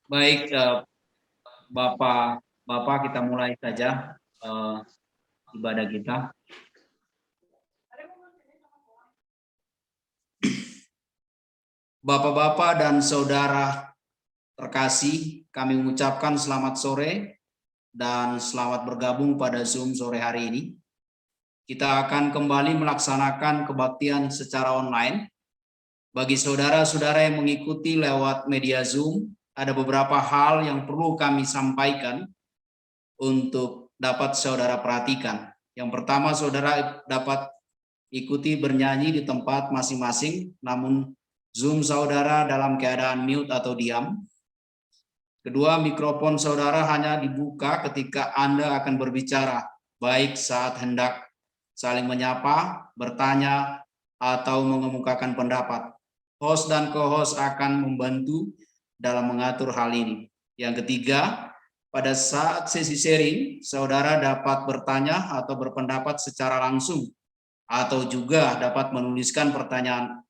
Baik, Bapak, kita mulai saja ibadah kita. Bapak-bapak dan saudara terkasih, kami mengucapkan selamat sore dan selamat bergabung pada Zoom sore hari ini. Kita akan kembali melaksanakan kebaktian secara online. Bagi saudara-saudara yang mengikuti lewat media Zoom, ada beberapa hal yang perlu kami sampaikan untuk dapat saudara perhatikan. Yang pertama, saudara dapat ikuti bernyanyi di tempat masing-masing, namun Zoom saudara dalam keadaan mute atau diam. Kedua, mikrofon saudara hanya dibuka ketika Anda akan berbicara, baik saat hendak saling menyapa, bertanya, atau mengemukakan pendapat. Host dan co-host akan membantu dalam mengatur hal ini. Yang ketiga, pada saat sesi sharing, saudara dapat bertanya atau berpendapat secara langsung, atau juga dapat menuliskan pertanyaan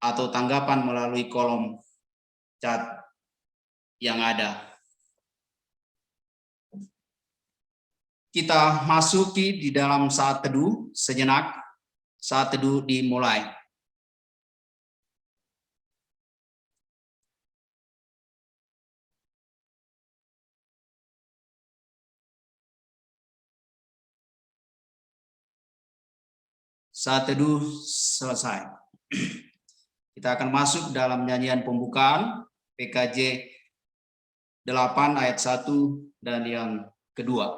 atau tanggapan melalui kolom chat yang ada. Kita masuki di dalam saat teduh sejenak. Saat teduh dimulai. Saat teduh selesai. Kita akan masuk dalam nyanyian pembukaan PKJ 8 ayat 1 dan yang kedua.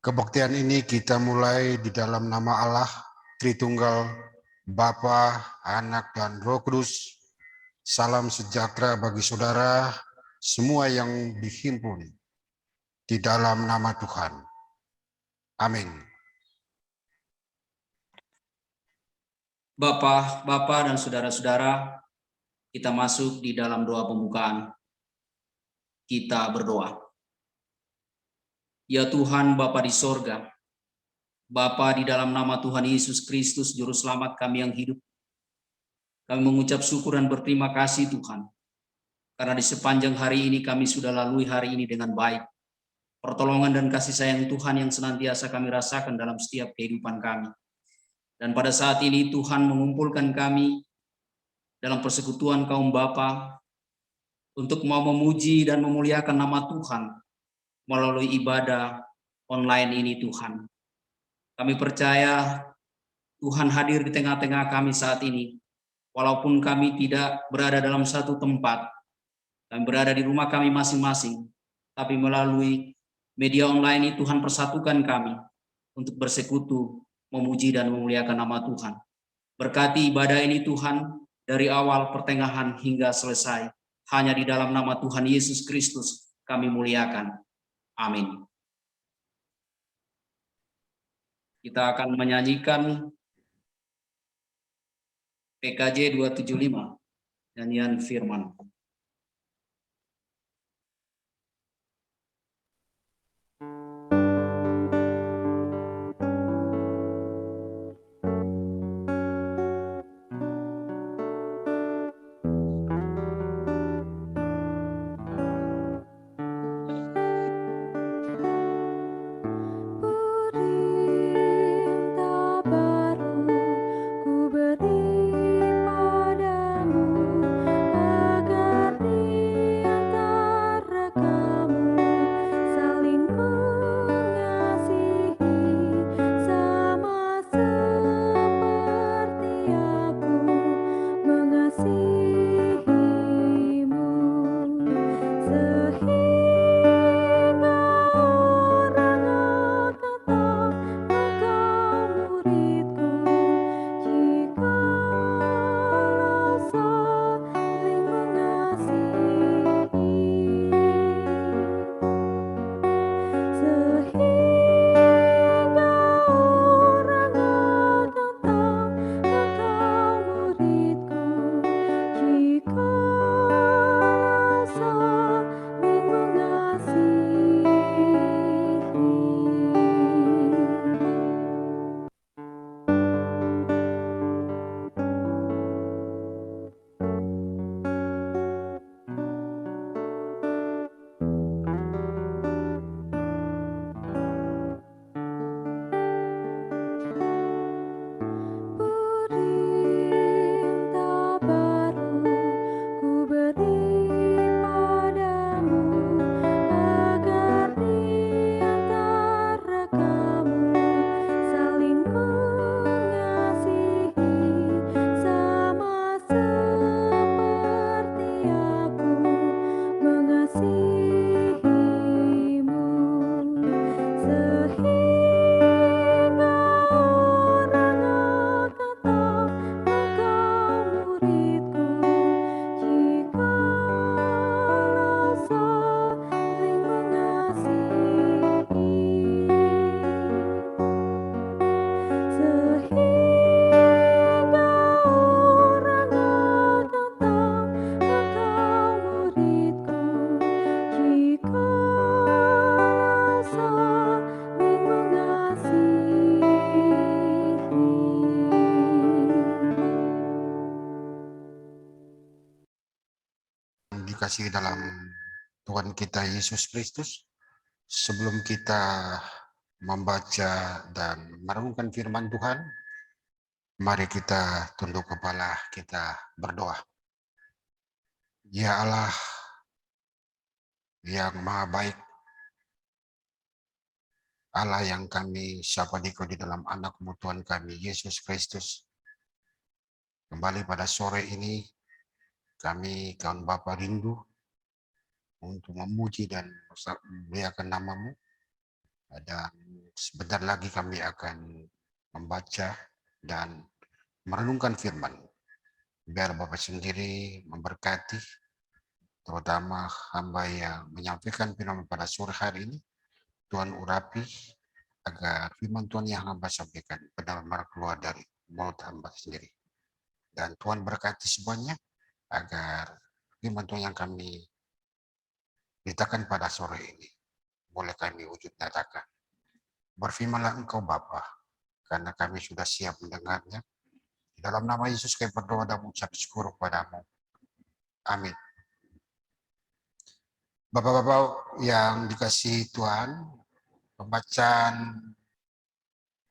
Kebaktian ini kita mulai di dalam nama Allah, Tritunggal, Bapa, Anak, dan Roh Kudus. Salam sejahtera bagi saudara semua yang dihimpun di dalam nama Tuhan. Amin. Bapak dan saudara-saudara, kita masuk di dalam doa pembukaan. Kita berdoa. Ya Tuhan Bapa di sorga, Bapa di dalam nama Tuhan Yesus Kristus, Juru Selamat kami yang hidup, kami mengucap syukur dan berterima kasih Tuhan, karena di sepanjang hari ini kami sudah lalui hari ini dengan baik. Pertolongan dan kasih sayang Tuhan yang senantiasa kami rasakan dalam setiap kehidupan kami. Dan pada saat ini Tuhan mengumpulkan kami dalam persekutuan kaum Bapa untuk mau memuji dan memuliakan nama Tuhan melalui ibadah online ini Tuhan. Kami percaya Tuhan hadir di tengah-tengah kami saat ini. Walaupun kami tidak berada dalam satu tempat, kami berada di rumah kami masing-masing, tapi melalui media online ini Tuhan persatukan kami untuk bersekutu, memuji dan memuliakan nama Tuhan. Berkati ibadah ini Tuhan, dari awal, pertengahan, hingga selesai. Hanya di dalam nama Tuhan Yesus Kristus kami muliakan. Amin. Kita akan menyanyikan PKJ 275. nyanyian firman. Perintah baru ku beri padamu, agar di antara kamu saling mengasihi, sama seperti aku mengasihimu, sehingga orang akan tahu engkau muridku, jikalau saling mengasihi, sehingga orang akan tahu engkau muridku, jikalau saling mengasihi. Perintah baru ku beri padamu, agar di antara kamu saling mengasihi, sama seperti aku mengasihimu, sehingga orang akan tahu engkau muridku, jikalau saling mengasihi, sehingga orang akan tahu engkau muridku, jikalau saling mengasihi. Yang dikasihi dalam Tuhan kita Yesus Kristus, sebelum kita membaca dan merenungkan firman Tuhan, mari kita tunduk kepala, kita berdoa. Ya Allah yang maha baik, Allah yang kami sapa Dikau di dalam anak-Mu Tuhan kami Yesus Kristus, kembali pada sore ini kami kawan Bapa rindu untuk memuji dan memuliakan nama-Mu, dan sebentar lagi kami akan membaca dan merenungkan firman. Biar Bapak sendiri memberkati, terutama hamba yang menyampaikan firman pada sore hari ini. Tuhan urapi agar firman Tuhan yang hamba sampaikan benar-benar keluar dari mulut hamba sendiri. Dan Tuhan berkati semuanya agar firman Tuhan yang kami beritakan pada sore ini boleh kami wujud nyatakan. Berfirmanlah Engkau Bapa, karena kami sudah siap mendengarnya. Di dalam nama Yesus kami berdoa dan mengucap syukur kepadamu. Amin. Bapak-bapak yang dikasihi Tuhan, pembacaan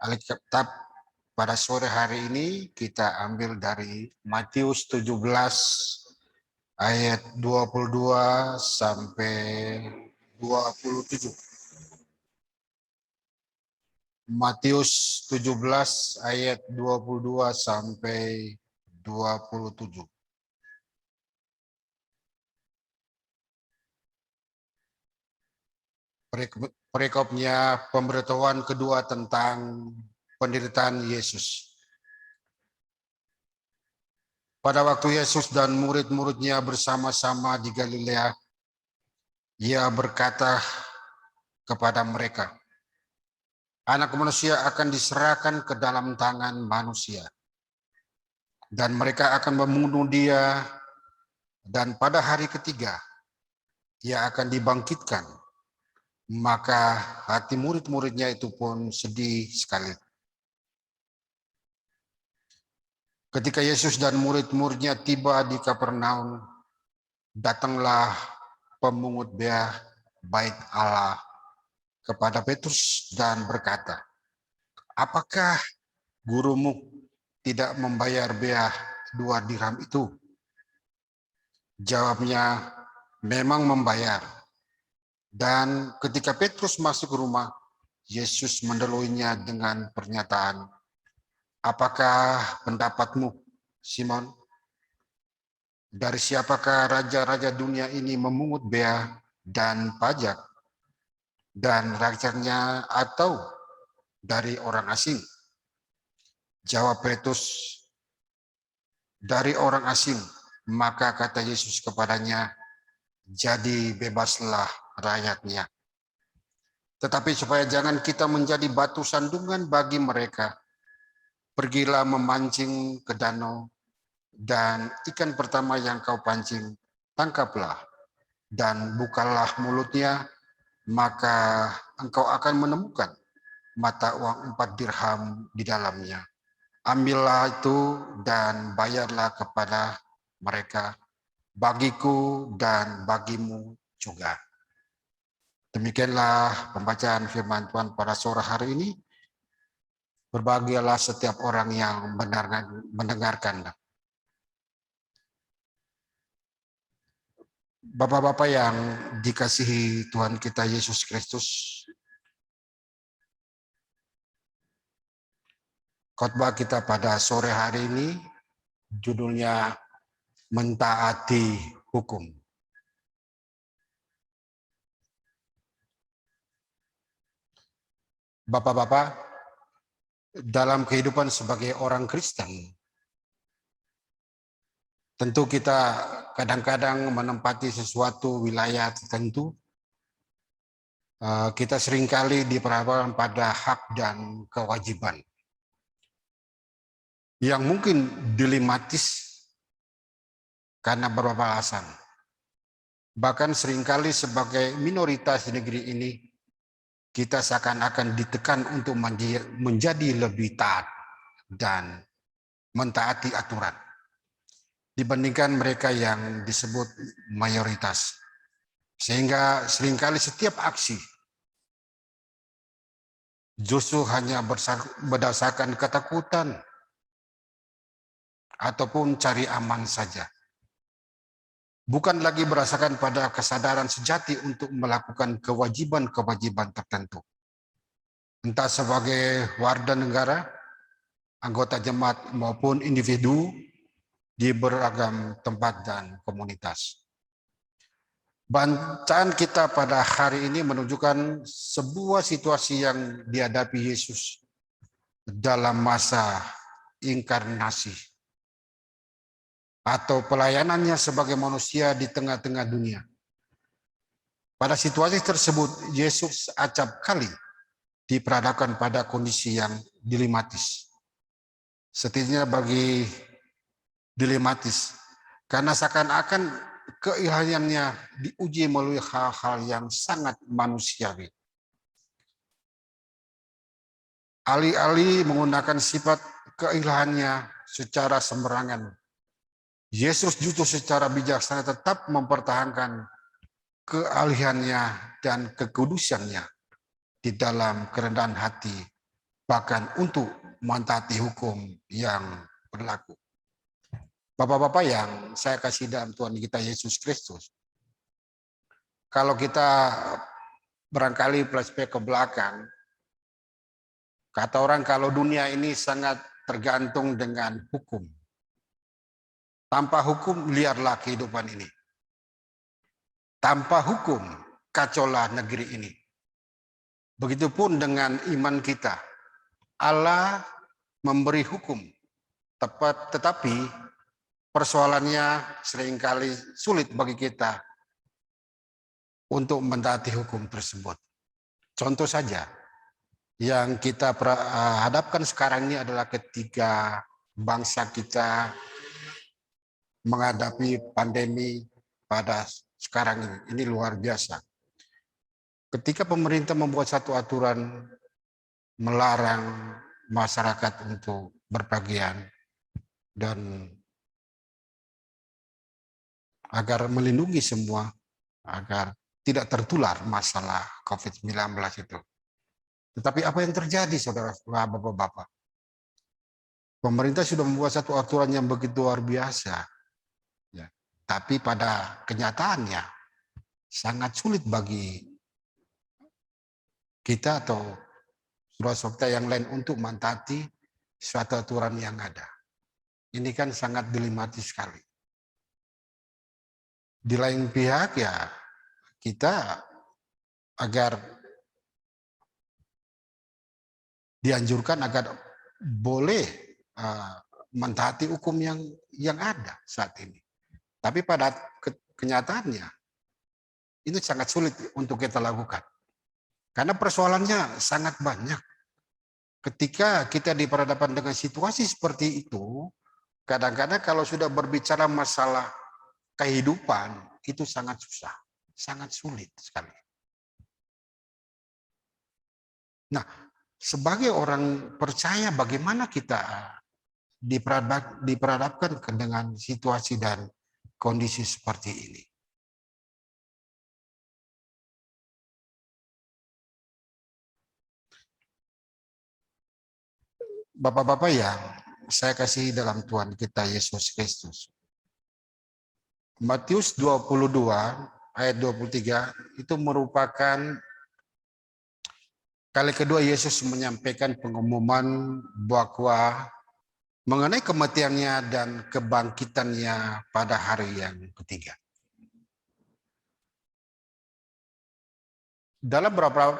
Alkitab pada sore hari ini kita ambil dari Matius 17 ayat 22 sampai 27. Matius 17 ayat 22 sampai 27. Perikopnya pemberitahuan kedua tentang penderitaan Yesus. Pada waktu Yesus dan murid-muridnya bersama-sama di Galilea, Ia berkata kepada mereka, Anak manusia akan diserahkan ke dalam tangan manusia, dan mereka akan membunuh Dia, dan pada hari ketiga ia akan dibangkitkan. Maka hati murid-muridnya itu pun sedih sekali. Ketika Yesus dan murid-muridnya tiba di Kapernaum, datanglah pemungut bea bait Allah kepada Petrus dan berkata, "Apakah gurumu tidak membayar bea 2 dirham itu?" Jawabnya, "Memang membayar." Dan ketika Petrus masuk ke rumah, Yesus mendeluinya dengan pernyataan, "Apakah pendapatmu, Simon? Dari siapakah raja-raja dunia ini memungut bea dan pajak dan rakyatnya atau dari orang asing?" Jawab Petrus, "Dari orang asing." Maka kata Yesus kepadanya, "Jadi bebaslah rakyatnya. Tetapi supaya jangan kita menjadi batu sandungan bagi mereka, pergilah memancing ke danau, dan ikan pertama yang kau pancing, tangkaplah, dan bukalah mulutnya, maka engkau akan menemukan mata uang 4 dirham di dalamnya. Ambillah itu dan bayarlah kepada mereka, bagiku dan bagimu juga." Demikianlah pembacaan firman Tuhan pada sore hari ini. Berbahagialah setiap orang yang mendengarkan. Bapak-bapak yang dikasihi Tuhan kita Yesus Kristus, khotbah kita pada sore hari ini judulnya Mentaati Hukum. Bapak-bapak, dalam kehidupan sebagai orang Kristen, tentu kita kadang-kadang menempati sesuatu wilayah tertentu. Kita seringkali diperhadapkan pada hak dan kewajiban yang mungkin dilematis karena beberapa alasan. Bahkan seringkali sebagai minoritas di negeri ini, kita seakan-akan ditekan untuk menjadi lebih taat dan mentaati aturan dibandingkan mereka yang disebut mayoritas. Sehingga seringkali setiap aksi justru hanya berdasarkan ketakutan ataupun cari aman saja. Bukan lagi berdasarkan pada kesadaran sejati untuk melakukan kewajiban-kewajiban tertentu. Entah sebagai warga negara, anggota jemaat maupun individu di beragam tempat dan komunitas. Bacaan kita pada hari ini menunjukkan sebuah situasi yang dihadapi Yesus dalam masa inkarnasi atau pelayanannya sebagai manusia di tengah-tengah dunia. Pada situasi tersebut, Yesus acap kali diperhadapkan pada kondisi yang dilematis. Setidaknya bagi dilematis, karena seakan-akan keilahiannya diuji melalui hal-hal yang sangat manusiawi. Alih-alih menggunakan sifat keilahiannya secara sembarangan, Yesus justru secara bijaksana tetap mempertahankan kealihannya dan kekudusannya di dalam kerendahan hati, bahkan untuk mentaati hukum yang berlaku. Bapak-bapak yang saya kasih dalam Tuhan kita Yesus Kristus, kalau kita barangkali flashback ke belakang, kata orang kalau dunia ini sangat tergantung dengan hukum. Tanpa hukum liarlah kehidupan ini. Tanpa hukum kacaulah negeri ini. Begitupun dengan iman kita. Allah memberi hukum, tetapi persoalannya seringkali sulit bagi kita untuk mentaati hukum tersebut. Contoh saja, yang kita hadapkan sekarang ini adalah ketika bangsa kita menghadapi pandemi pada sekarang ini. Ini luar biasa. Ketika pemerintah membuat satu aturan melarang masyarakat untuk berpergian dan agar melindungi semua agar tidak tertular masalah COVID-19 itu. Tetapi apa yang terjadi, saudara, bapak-bapak? Pemerintah sudah membuat satu aturan yang begitu luar biasa. Ya. Tapi pada kenyataannya sangat sulit bagi kita atau saudara-saudara yang lain untuk mentaati suatu aturan yang ada. Ini kan sangat dilematis sekali. Di lain pihak ya kita agar dianjurkan agar boleh mentaati hukum yang ada saat ini. Tapi pada kenyataannya itu sangat sulit untuk kita lakukan. Karena persoalannya sangat banyak. Ketika kita diperhadapkan dengan situasi seperti itu, kadang-kadang kalau sudah berbicara masalah kehidupan, itu sangat susah, sangat sulit sekali. Nah, sebagai orang percaya, bagaimana kita diperhadapkan dengan situasi dan kondisi seperti ini? Bapak-bapak yang saya kasih dalam Tuhan kita Yesus Kristus. Matius 22 ayat 23 itu merupakan kali kedua Yesus menyampaikan pengumuman bahwa mengenai kematiannya dan kebangkitannya pada hari yang ketiga. Dalam beberapa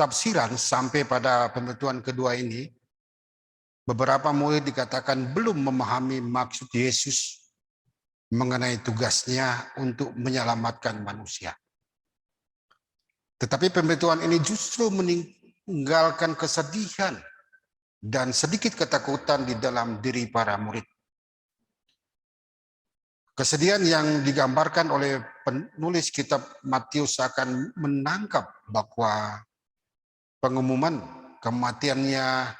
tafsiran sampai pada pembentukan kedua ini, beberapa murid dikatakan belum memahami maksud Yesus mengenai tugasnya untuk menyelamatkan manusia. Tetapi pemberitahuan ini justru meninggalkan kesedihan dan sedikit ketakutan di dalam diri para murid. Kesedihan yang digambarkan oleh penulis kitab Matius akan menangkap bahwa pengumuman kematiannya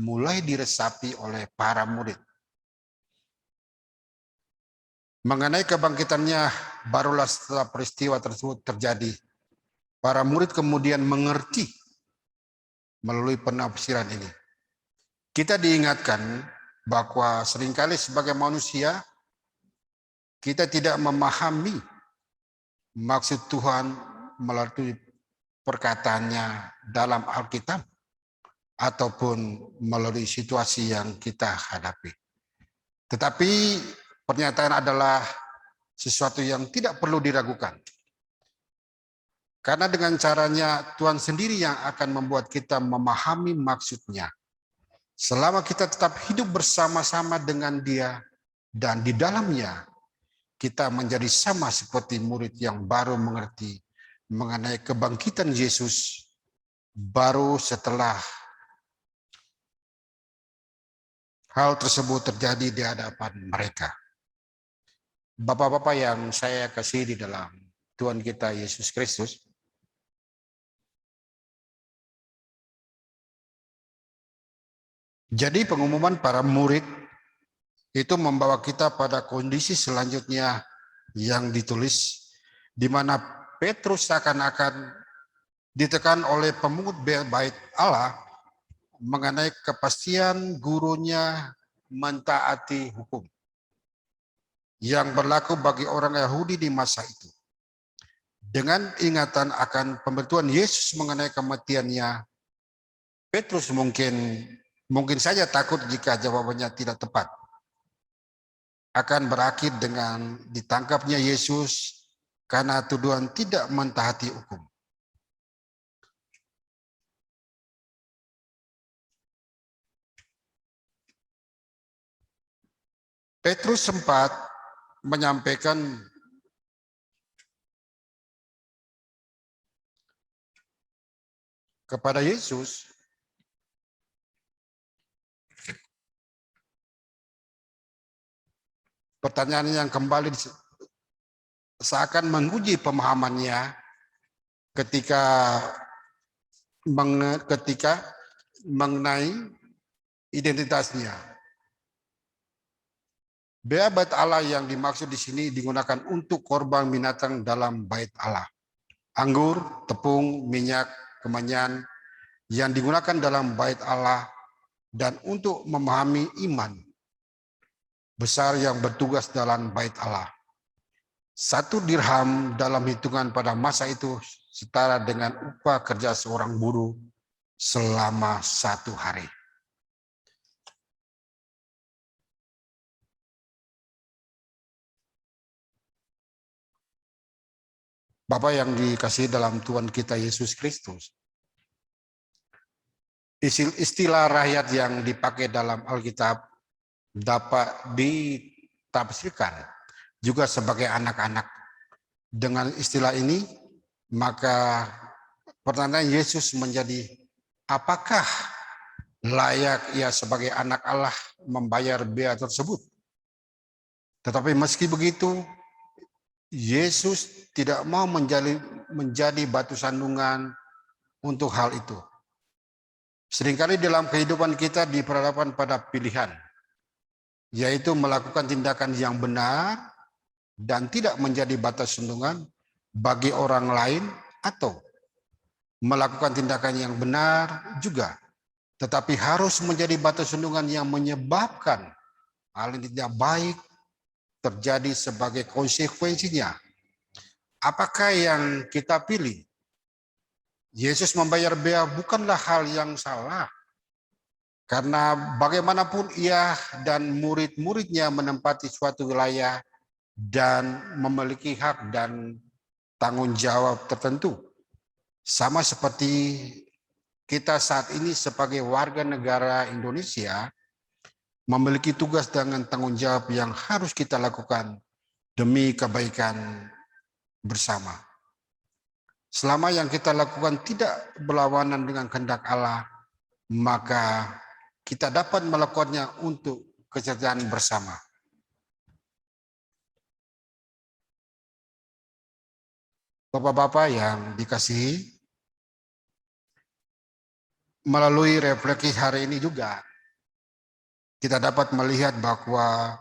mulai diresapi oleh para murid. Mengenai kebangkitannya barulah setelah peristiwa tersebut terjadi, para murid kemudian mengerti melalui penafsiran ini. Kita diingatkan bahwa seringkali sebagai manusia kita tidak memahami maksud Tuhan melalui perkataannya dalam Alkitab ataupun melalui situasi yang kita hadapi. Tetapi pernyataan adalah sesuatu yang tidak perlu diragukan. Karena dengan caranya Tuhan sendiri yang akan membuat kita memahami maksudnya. Selama kita tetap hidup bersama-sama dengan Dia dan di dalamnya, kita menjadi sama seperti murid yang baru mengerti mengenai kebangkitan Yesus baru setelah hal tersebut terjadi di hadapan mereka. Bapak-bapak yang saya kasih di dalam Tuhan kita Yesus Kristus, jadi pengumuman para murid itu membawa kita pada kondisi selanjutnya yang ditulis, di mana Petrus seakan-akan ditekan oleh pemungut bait Allah mengenai kepastian gurunya mentaati hukum yang berlaku bagi orang Yahudi di masa itu. Dengan ingatan akan pemberitahuan Yesus mengenai kematiannya, Petrus mungkin saja takut jika jawabannya tidak tepat. Akan berakhir dengan ditangkapnya Yesus karena tuduhan tidak mentaati hukum. Petrus sempat menyampaikan kepada Yesus pertanyaan yang kembali seakan menguji pemahamannya ketika mengenai identitasnya. Bea bait Allah yang dimaksud di sini digunakan untuk korban binatang dalam bait Allah. Anggur, tepung, minyak, kemenyan yang digunakan dalam bait Allah dan untuk memahami iman besar yang bertugas dalam bait Allah. 1 dirham dalam hitungan pada masa itu setara dengan upah kerja seorang buruh selama 1 hari. Bapak yang dikasihi dalam Tuhan kita Yesus Kristus, istilah rakyat yang dipakai dalam Alkitab dapat ditafsirkan juga sebagai anak-anak. Dengan istilah ini, maka pertanyaan Yesus menjadi, apakah layak ia sebagai anak Allah membayar bea tersebut? Tetapi meski begitu, Yesus tidak mau menjadi batu sandungan untuk hal itu. Seringkali dalam kehidupan kita diperhadapkan pada pilihan, yaitu melakukan tindakan yang benar dan tidak menjadi batas sandungan bagi orang lain, atau melakukan tindakan yang benar juga, tetapi harus menjadi batas sandungan yang menyebabkan hal yang tidak baik terjadi sebagai konsekuensinya. Apakah yang kita pilih? Yesus membayar bea bukanlah hal yang salah, karena bagaimanapun ia dan murid-muridnya menempati suatu wilayah dan memiliki hak dan tanggung jawab tertentu. Sama seperti kita saat ini sebagai warga negara Indonesia memiliki tugas dengan tanggung jawab yang harus kita lakukan demi kebaikan bersama. Selama yang kita lakukan tidak berlawanan dengan kehendak Allah, maka kita dapat melakukannya untuk kesejahteraan bersama. Bapak-bapak yang dikasihi, melalui refleksi hari ini juga kita dapat melihat bahwa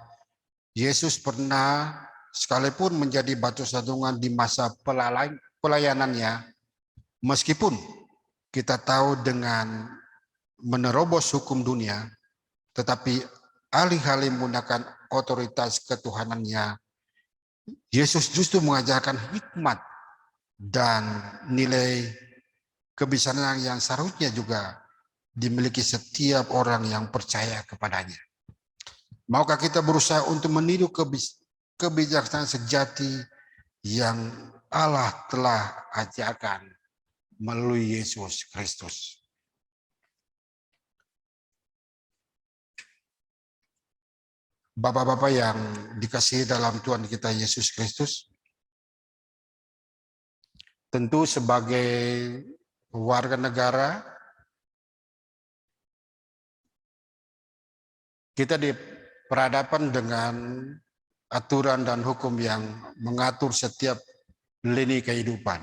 Yesus pernah sekalipun menjadi batu sandungan di masa pelayanannya, meskipun kita tahu dengan menerobos hukum dunia, tetapi alih-alih menggunakan otoritas ketuhanannya, Yesus justru mengajarkan hikmat dan nilai kebijaksanaan yang seharusnya juga dimiliki setiap orang yang percaya kepadanya. Maukah kita berusaha untuk meniru kebijaksanaan sejati yang Allah telah ajarkan melalui Yesus Kristus? Bapak-bapak yang dikasihi dalam Tuhan kita Yesus Kristus, tentu sebagai warga negara, kita diperhadapkan dengan aturan dan hukum yang mengatur setiap lini kehidupan,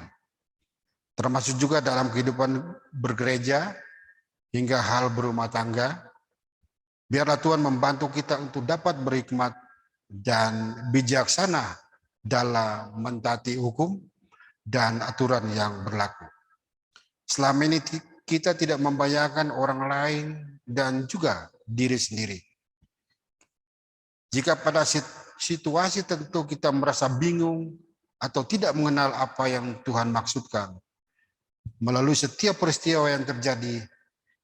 termasuk juga dalam kehidupan bergereja hingga hal berumah tangga. Biarlah Tuhan membantu kita untuk dapat berhikmat dan bijaksana dalam mentaati hukum dan aturan yang berlaku. Selama ini kita tidak membayangkan orang lain dan juga diri sendiri. Jika pada situasi tentu kita merasa bingung atau tidak mengenal apa yang Tuhan maksudkan, melalui setiap peristiwa yang terjadi,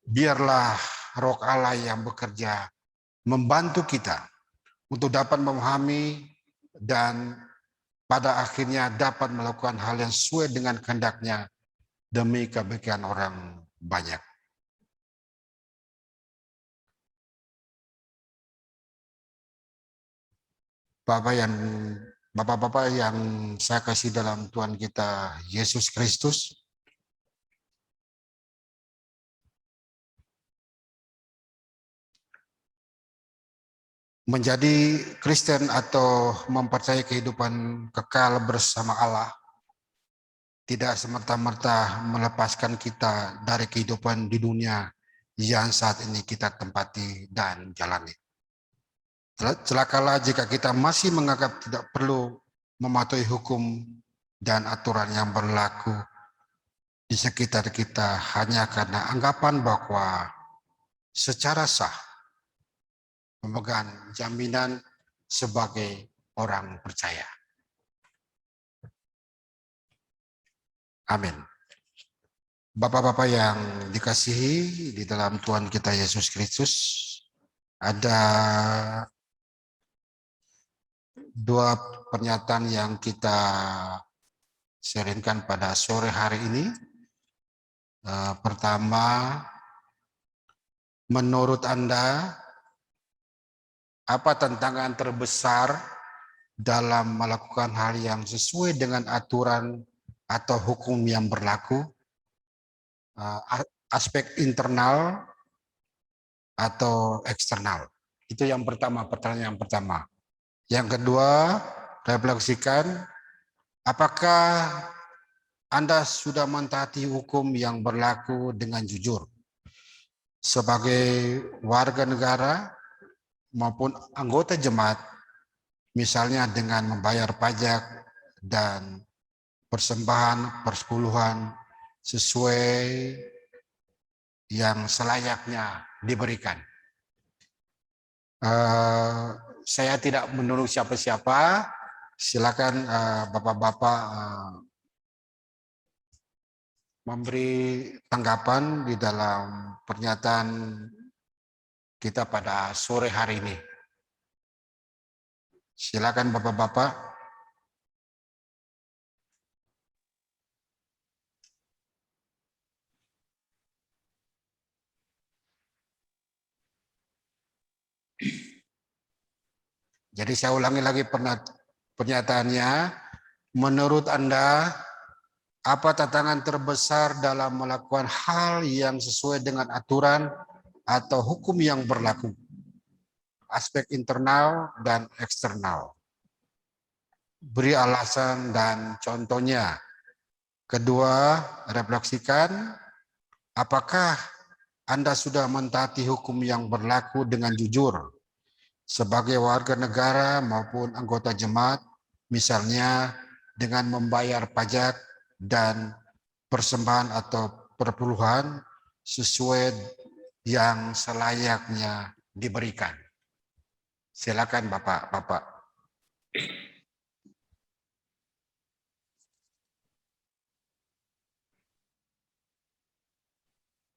biarlah Roh Allah yang bekerja membantu kita untuk dapat memahami dan pada akhirnya dapat melakukan hal yang sesuai dengan kehendak-Nya demi kebaikan orang banyak. Bapak-bapak yang saya kasih dalam Tuhan kita Yesus Kristus, Menjadi Kristen atau mempercayai kehidupan kekal bersama Allah tidak semerta-merta melepaskan kita dari kehidupan di dunia yang saat ini kita tempati dan jalani. Celakalah jika kita masih menganggap tidak perlu mematuhi hukum dan aturan yang berlaku di sekitar kita hanya karena anggapan bahwa secara sah memegang jaminan sebagai orang percaya. Amin. Bapak-bapak yang dikasihi di dalam Tuhan kita Yesus Kristus, ada dua pernyataan yang kita sharingkan pada sore hari ini. Pertama, menurut Anda, apa tantangan terbesar dalam melakukan hal yang sesuai dengan aturan atau hukum yang berlaku? Aspek internal atau eksternal? Itu yang pertama, pertanyaan yang pertama. Yang kedua, refleksikan, apakah Anda sudah mentaati hukum yang berlaku dengan jujur sebagai warga negara maupun anggota jemaat, misalnya dengan membayar pajak dan persembahan persepuluhan sesuai yang selayaknya diberikan. Saya tidak menuduh siapa-siapa, silakan bapak-bapak memberi tanggapan di dalam pernyataan kita pada sore hari ini. Silakan bapak-bapak. Jadi saya ulangi lagi pernyataannya. Menurut Anda, apa tantangan terbesar dalam melakukan hal yang sesuai dengan aturan atau hukum yang berlaku? Aspek internal dan eksternal. Beri alasan dan contohnya. Kedua, refleksikan, apakah Anda sudah mentaati hukum yang berlaku dengan jujur sebagai warga negara maupun anggota jemaat, misalnya dengan membayar pajak dan persembahan atau perpuluhan sesuai yang selayaknya diberikan. Silakan Bapak-bapak.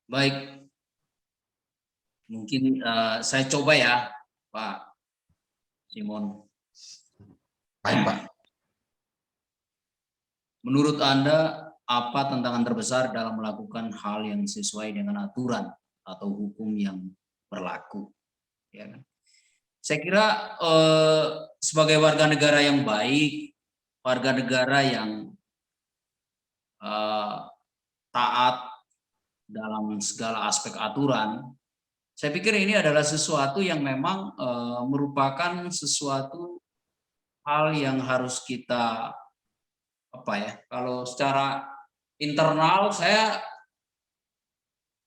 Baik, mungkin saya coba ya, Pak Simon. Baik, Pak. Menurut Anda, apa tantangan terbesar dalam melakukan hal yang sesuai dengan aturan atau hukum yang berlaku? Ya kan? Saya kira sebagai warga negara yang baik, warga negara yang taat dalam segala aspek aturan, saya pikir ini adalah sesuatu yang memang merupakan sesuatu hal yang harus kita kalau secara internal saya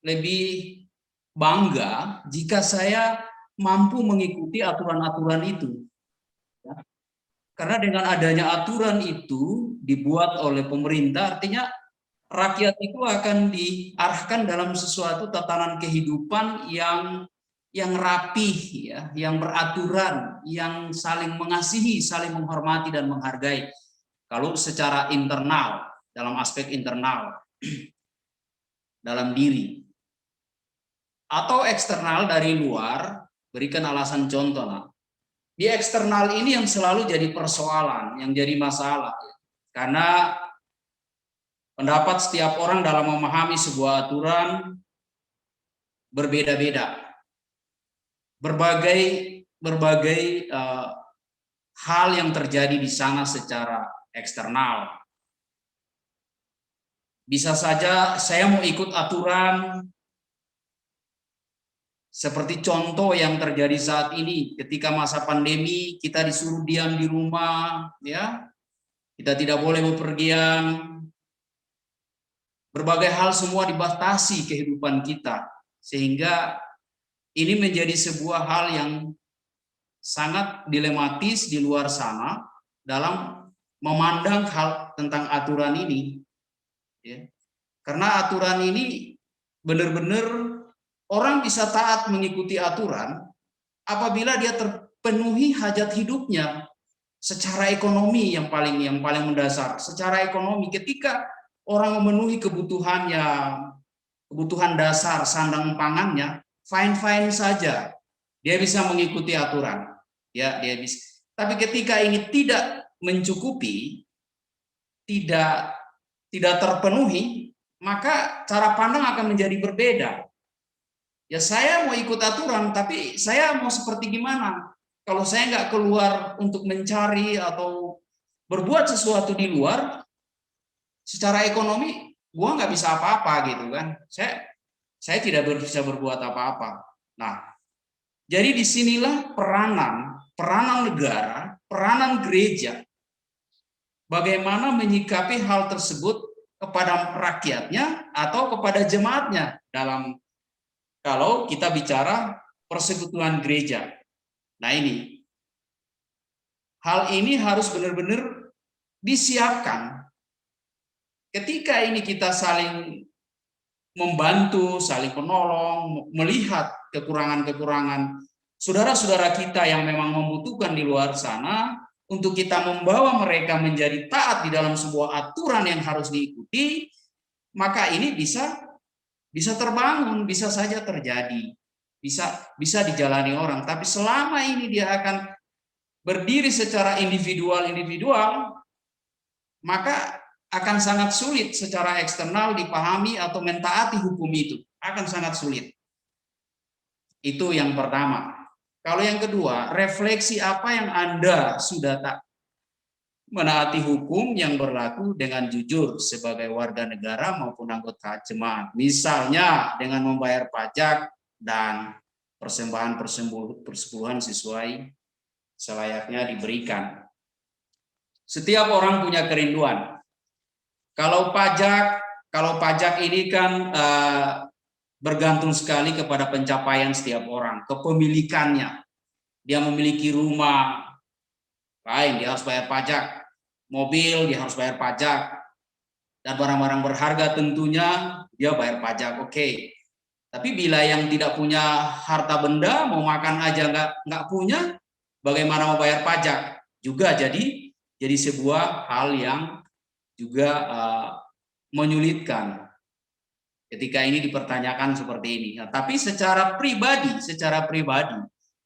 lebih bangga jika saya mampu mengikuti aturan-aturan itu. Ya. Karena dengan adanya aturan itu dibuat oleh pemerintah, artinya rakyat itu akan diarahkan dalam sesuatu tatanan kehidupan yang rapih, ya, yang beraturan, yang saling mengasihi, saling menghormati dan menghargai. Kalau secara internal, dalam aspek internal, dalam diri. Atau eksternal dari luar, berikan alasan contoh. Nah. Di eksternal ini yang selalu jadi persoalan, yang jadi masalah. Karena pendapat setiap orang dalam memahami sebuah aturan berbeda-beda. Berbagai hal yang terjadi di sana secara eksternal. Bisa saja saya mau ikut aturan, Seperti contoh yang terjadi saat ini, ketika masa pandemi kita disuruh diam di rumah, ya, kita tidak boleh bepergian, berbagai hal semua dibatasi kehidupan kita, sehingga ini menjadi sebuah hal yang sangat dilematis di luar sana dalam memandang hal tentang aturan ini, ya. Karena aturan ini benar-benar orang bisa taat mengikuti aturan apabila dia terpenuhi hajat hidupnya secara ekonomi yang paling mendasar. Secara ekonomi, ketika orang memenuhi kebutuhannya, kebutuhan dasar sandang pangannya, fine saja, dia bisa mengikuti aturan, ya, dia bisa. Tapi ketika ini tidak mencukupi, tidak terpenuhi, maka cara pandang akan menjadi berbeda. Ya, saya mau ikut aturan, tapi saya mau seperti gimana? Kalau saya nggak keluar untuk mencari atau berbuat sesuatu di luar, secara ekonomi gua nggak bisa apa-apa gitu kan. Saya tidak bisa berbuat apa-apa. Nah, jadi disinilah peranan negara, peranan gereja, bagaimana menyikapi hal tersebut kepada rakyatnya atau kepada jemaatnya dalam, kalau kita bicara persekutuan gereja. Nah, ini hal ini harus benar-benar disiapkan. Ketika ini kita saling membantu, saling menolong, melihat kekurangan-kekurangan saudara-saudara kita yang memang membutuhkan di luar sana, untuk kita membawa mereka menjadi taat di dalam sebuah aturan yang harus diikuti, maka ini bisa terbangun, bisa saja terjadi, bisa dijalani orang. Tapi selama ini dia akan berdiri secara individual, maka akan sangat sulit secara eksternal dipahami atau mentaati hukum itu, akan sangat sulit. Itu yang pertama. Kalau yang kedua, refleksi apa yang Anda sudah tak menaati hukum yang berlaku dengan jujur sebagai warga negara maupun anggota jemaat. Misalnya dengan membayar pajak dan persembahan persepuluhan sesuai selayaknya diberikan. Setiap orang punya kerinduan. Kalau pajak ini kan bergantung sekali kepada pencapaian setiap orang, kepemilikannya. Dia memiliki rumah, lain dia harus bayar pajak. Mobil dia harus bayar pajak. Dan barang-barang berharga tentunya dia bayar pajak. Oke. Tapi bila yang tidak punya harta benda, mau makan aja nggak punya, bagaimana mau bayar pajak? Juga jadi sebuah hal yang juga menyulitkan ketika ini dipertanyakan seperti ini. Nah, tapi secara pribadi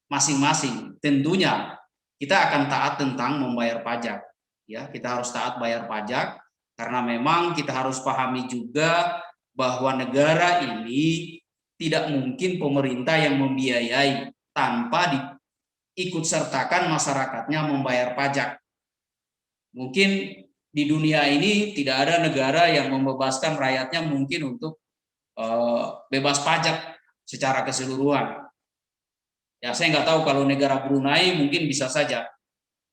masing-masing tentunya kita akan taat tentang membayar pajak. Ya, kita harus taat bayar pajak karena memang kita harus pahami juga bahwa negara ini tidak mungkin pemerintah yang membiayai tanpa diikut sertakan masyarakatnya membayar pajak. Mungkin di dunia ini tidak ada negara yang membebaskan rakyatnya mungkin untuk bebas pajak secara keseluruhan. Ya, saya nggak tahu kalau negara Brunei mungkin bisa saja,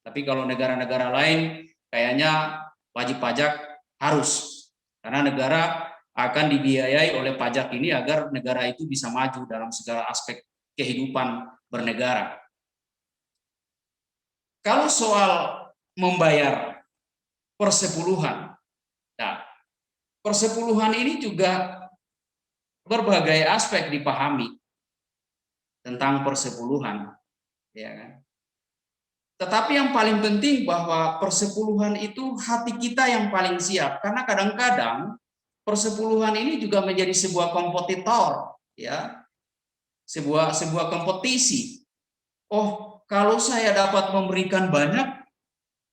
tapi kalau negara-negara lain kayaknya wajib pajak harus, karena negara akan dibiayai oleh pajak ini agar negara itu bisa maju dalam segala aspek kehidupan bernegara. Kalau soal membayar persepuluhan, nah, persepuluhan ini juga berbagai aspek dipahami tentang persepuluhan, ya kan? Tetapi yang paling penting bahwa persepuluhan itu hati kita yang paling siap, karena kadang-kadang persepuluhan ini juga menjadi sebuah kompetitor, ya, sebuah kompetisi. Oh, kalau saya dapat memberikan banyak,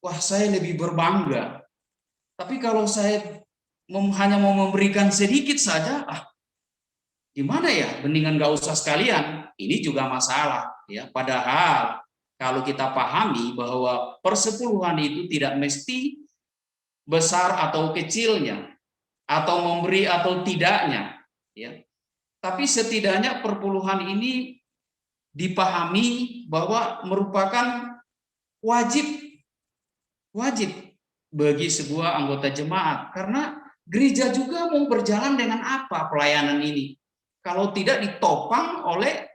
wah saya lebih berbangga. Tapi kalau saya hanya mau memberikan sedikit saja, gimana ya, mendingan nggak usah sekalian. Ini juga masalah, ya. Padahal kalau kita pahami bahwa persepuluhan itu tidak mesti besar atau kecilnya, atau memberi atau tidaknya, ya. tapi setidaknya perpuluhan ini dipahami bahwa merupakan wajib bagi sebuah anggota jemaat, karena gereja juga mau berjalan dengan apa pelayanan ini kalau tidak ditopang oleh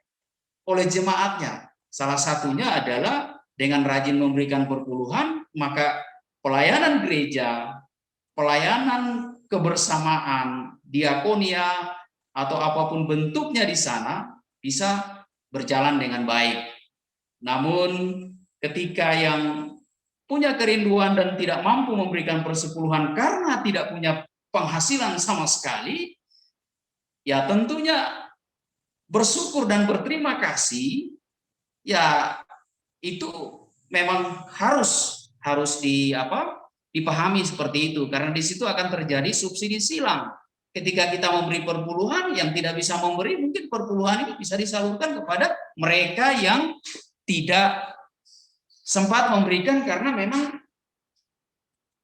jemaatnya. Salah satunya adalah dengan rajin memberikan perpuluhan, maka pelayanan gereja, pelayanan kebersamaan, diakonia, atau apapun bentuknya di sana bisa berjalan dengan baik. Namun ketika yang punya kerinduan dan tidak mampu memberikan persepuluhan karena tidak punya penghasilan sama sekali, ya tentunya bersyukur dan berterima kasih, ya itu memang harus dipahami seperti itu, karena di situ akan terjadi subsidi silang. Ketika kita memberi perpuluhan, yang tidak bisa memberi, mungkin perpuluhan ini bisa disalurkan kepada mereka yang tidak sempat memberikan karena memang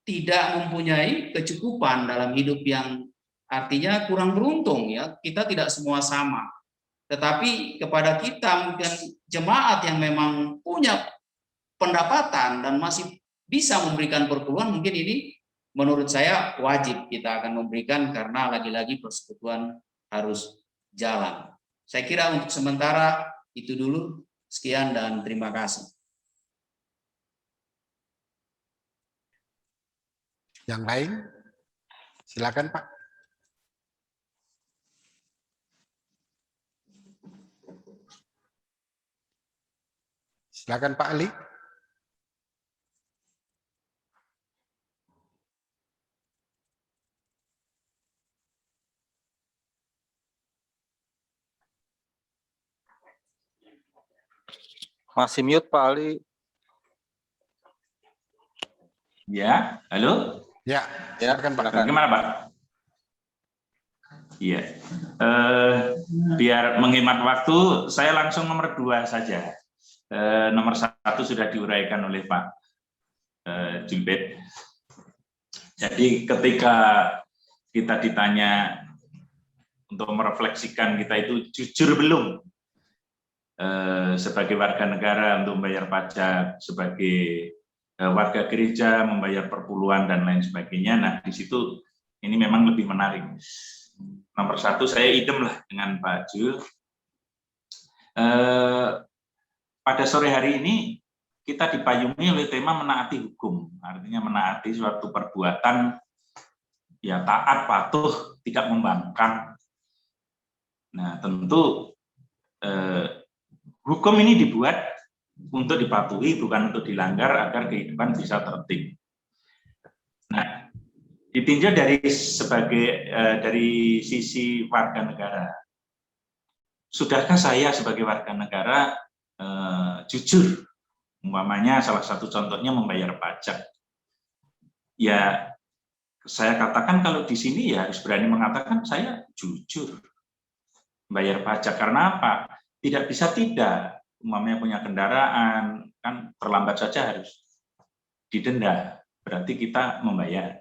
tidak mempunyai kecukupan dalam hidup, yang artinya kurang beruntung ya. Kita tidak semua sama. Tetapi kepada kita mungkin jemaat yang memang punya pendapatan dan masih bisa memberikan perpuluhan, mungkin ini menurut saya wajib kita akan memberikan, karena lagi-lagi persekutuan harus jalan. Saya kira untuk sementara itu dulu. Sekian dan terima kasih. Yang lain? Silakan, Pak. Silakan, Pak Ali. Masih mute Pak Ali. Ya, halo? Ya, Ya, silakan, Pak. Bagaimana, Pak? Iya. Biar menghemat waktu, saya langsung nomor 2 saja. Nomor 1 sudah diuraikan oleh Pak Julbet. Jadi ketika kita ditanya untuk merefleksikan kita itu jujur belum sebagai warga negara untuk membayar pajak, sebagai warga gereja membayar perpuluhan dan lain sebagainya. Nah, di situ ini memang lebih menarik. Nomor 1 saya idem lah dengan Pak Jul. Pada sore hari ini kita dipayungi oleh tema menaati hukum, artinya menaati suatu perbuatan ya taat, patuh, tidak membangkang. Nah, tentu hukum ini dibuat untuk dipatuhi, bukan untuk dilanggar agar kehidupan bisa tertib. Nah, ditinjau dari sisi warga negara. Sudahkah saya sebagai warga negara jujur? Umpamanya salah satu contohnya membayar pajak. Ya, saya katakan kalau di sini ya harus berani mengatakan saya jujur bayar pajak. Karena apa? Tidak bisa tidak. Umpamanya punya kendaraan, kan terlambat saja harus didenda. Berarti kita membayar.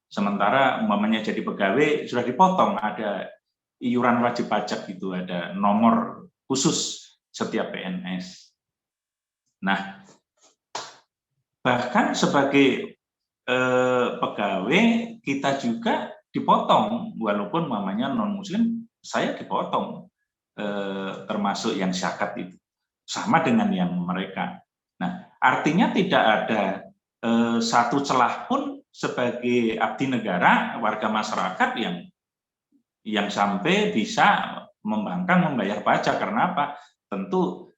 Sementara umpamanya jadi pegawai sudah dipotong, ada iuran wajib pajak gitu, ada nomor khusus setiap PNS. Nah, bahkan sebagai pegawai kita juga dipotong, walaupun umpamanya non-muslim, saya dipotong. Termasuk yang zakat itu sama dengan yang mereka. Nah, artinya tidak ada satu celah pun sebagai abdi negara, warga masyarakat yang sampai bisa membangkang membayar pajak. Karena apa? Tentu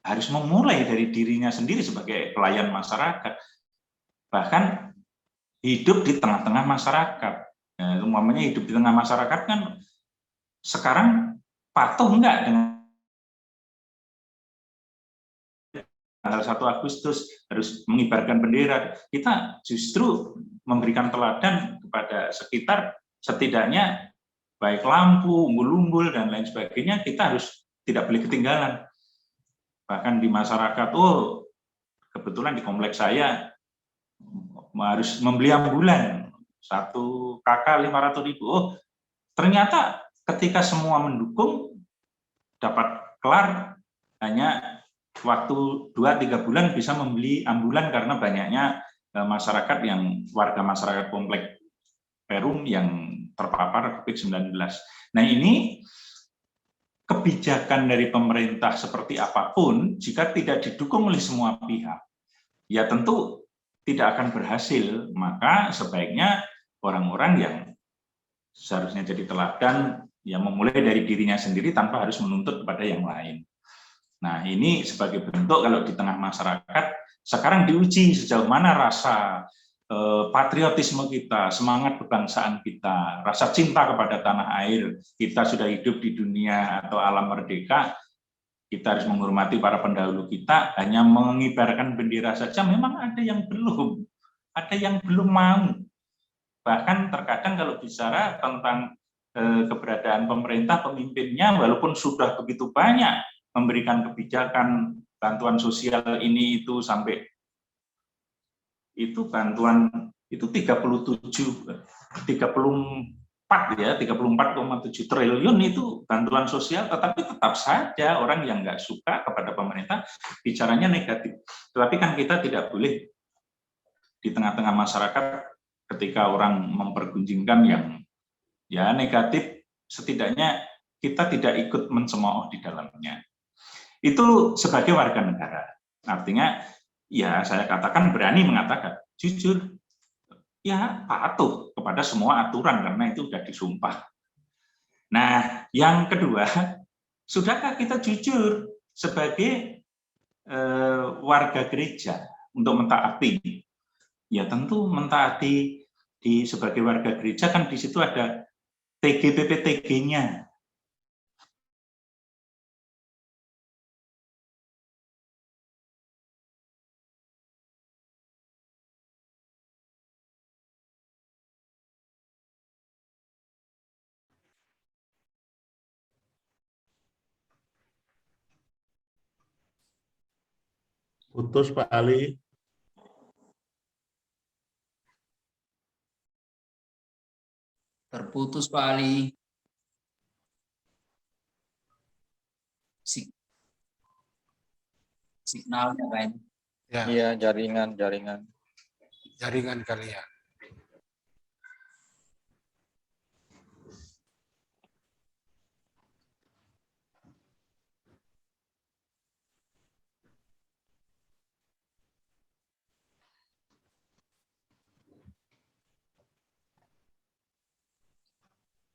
harus memulai dari dirinya sendiri sebagai pelayan masyarakat. Bahkan hidup di tengah-tengah masyarakat. Nah, umpamanya hidup di tengah masyarakat kan sekarang patuh enggak dengan tanggal 1 Agustus harus mengibarkan bendera. Kita justru memberikan teladan kepada sekitar, setidaknya baik lampu, umbul-umbul dan lain sebagainya, kita harus tidak boleh ketinggalan. Bahkan di masyarakat, kebetulan di kompleks saya harus membeli ambulan 1 kakak 500.000. Ternyata ketika semua mendukung, dapat kelar hanya waktu 2-3 bulan bisa membeli ambulan karena banyaknya masyarakat warga masyarakat komplek Perum yang terpapar COVID-19. Nah, ini kebijakan dari pemerintah seperti apapun, jika tidak didukung oleh semua pihak, ya tentu tidak akan berhasil. Maka sebaiknya orang-orang yang seharusnya jadi teladan, ya memulai dari dirinya sendiri tanpa harus menuntut kepada yang lain. Nah, ini sebagai bentuk kalau di tengah masyarakat, sekarang diuji sejauh mana rasa patriotisme kita, semangat kebangsaan kita, rasa cinta kepada tanah air. Kita sudah hidup di dunia atau alam merdeka, kita harus menghormati para pendahulu kita, hanya mengibarkan bendera saja. Memang ada yang belum mau. Bahkan terkadang kalau bicara tentang keberadaan pemerintah, pemimpinnya walaupun sudah begitu banyak memberikan kebijakan bantuan sosial ini itu sampai itu bantuan itu 34 ya, 34,7 triliun itu bantuan sosial, tetapi tetap saja orang yang nggak suka kepada pemerintah bicaranya negatif. Tetapi kan kita tidak boleh di tengah-tengah masyarakat ketika orang mempergunjingkan yang ya negatif, setidaknya kita tidak ikut mencemooh di dalamnya. Itu sebagai warga negara. Artinya ya saya katakan berani mengatakan jujur, ya patuh kepada semua aturan karena itu sudah disumpah. Nah, yang kedua, sudahkah kita jujur sebagai warga gereja untuk mentaati? Ya tentu mentaati sebagai warga gereja kan di situ ada TGPPTG-nya. Putus Pak Ali. Terputus Pak Ali. Signalnya kayaknya. Ya, Iya, jaringan. jaringan kali ya.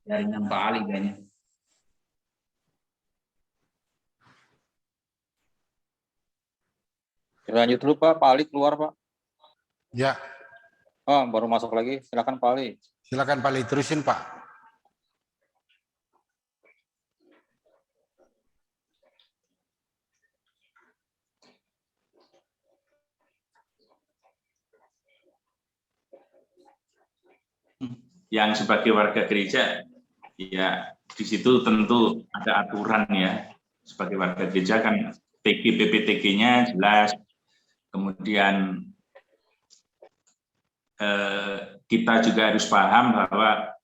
Jaringan Pak Ali kayaknya. Lanjut dulu Pak Ali keluar Pak. Ya, Oh, baru masuk lagi. Silakan Pak Ali. silakan Pak Ali, terusin Pak. Yang sebagai warga gereja, ya di situ tentu ada aturan ya. Sebagai warga gereja kan TGPPTG-nya jelas, kemudian kita juga harus paham bahwa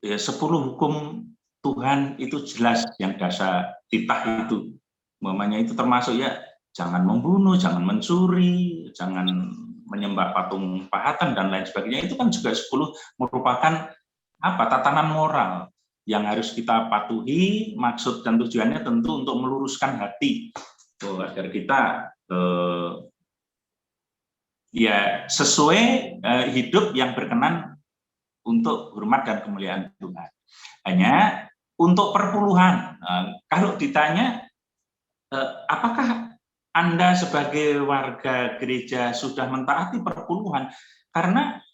ya 10 hukum Tuhan itu jelas yang dasar titah itu. Umpamanya itu termasuk ya jangan membunuh, jangan mencuri, jangan menyembah patung pahatan dan lain sebagainya. Itu kan juga 10 merupakan tatanan moral yang harus kita patuhi. Maksud dan tujuannya tentu untuk meluruskan hati agar kita ya sesuai hidup yang berkenan untuk hormat dan kemuliaan Tuhan. Hanya untuk perpuluhan, kalau ditanya apakah Anda sebagai warga gereja sudah mentaati perpuluhan, karena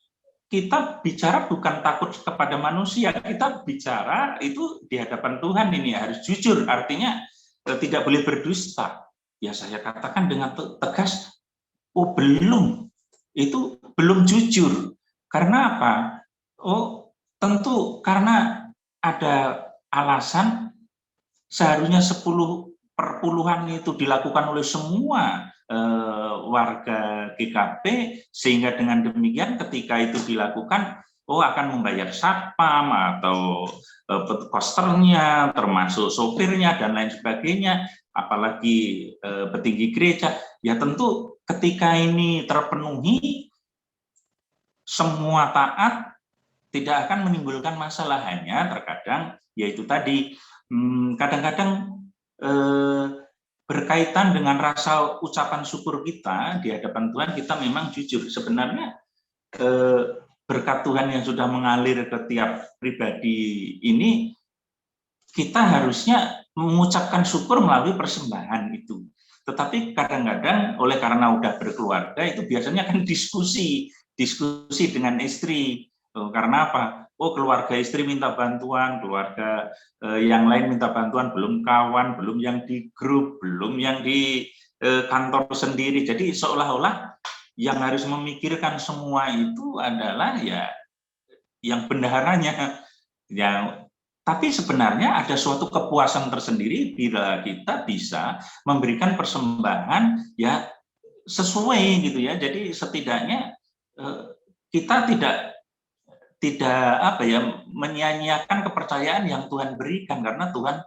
kita bicara bukan takut kepada manusia, kita bicara itu di hadapan Tuhan. Ini harus jujur, artinya tidak boleh berdusta. Ya saya katakan dengan tegas, oh belum, itu belum jujur. Karena apa? Oh tentu karena ada alasan seharusnya 10 perpuluhan itu dilakukan oleh semua warga GKP, sehingga dengan demikian ketika itu dilakukan akan membayar satpam atau kosternya, termasuk sopirnya dan lain sebagainya, apalagi petinggi gereja. Ya tentu ketika ini terpenuhi, semua taat tidak akan menimbulkan masalah. Hanya terkadang yaitu tadi kadang-kadang berkaitan dengan rasa ucapan syukur kita di hadapan Tuhan, kita memang jujur. Sebenarnya berkat Tuhan yang sudah mengalir ke tiap pribadi ini, kita harusnya mengucapkan syukur melalui persembahan itu. Tetapi kadang-kadang oleh karena udah berkeluarga, itu biasanya kan diskusi dengan istri. Karena apa? Keluarga istri minta bantuan, keluarga yang lain minta bantuan, belum kawan, belum yang di grup, belum yang di kantor sendiri. Jadi seolah-olah yang harus memikirkan semua itu adalah ya yang bendaharanya. Ya, tapi sebenarnya ada suatu kepuasan tersendiri bila kita bisa memberikan persembahan ya sesuai gitu ya. Jadi setidaknya kita tidak menyia-nyiakan kepercayaan yang Tuhan berikan, karena Tuhan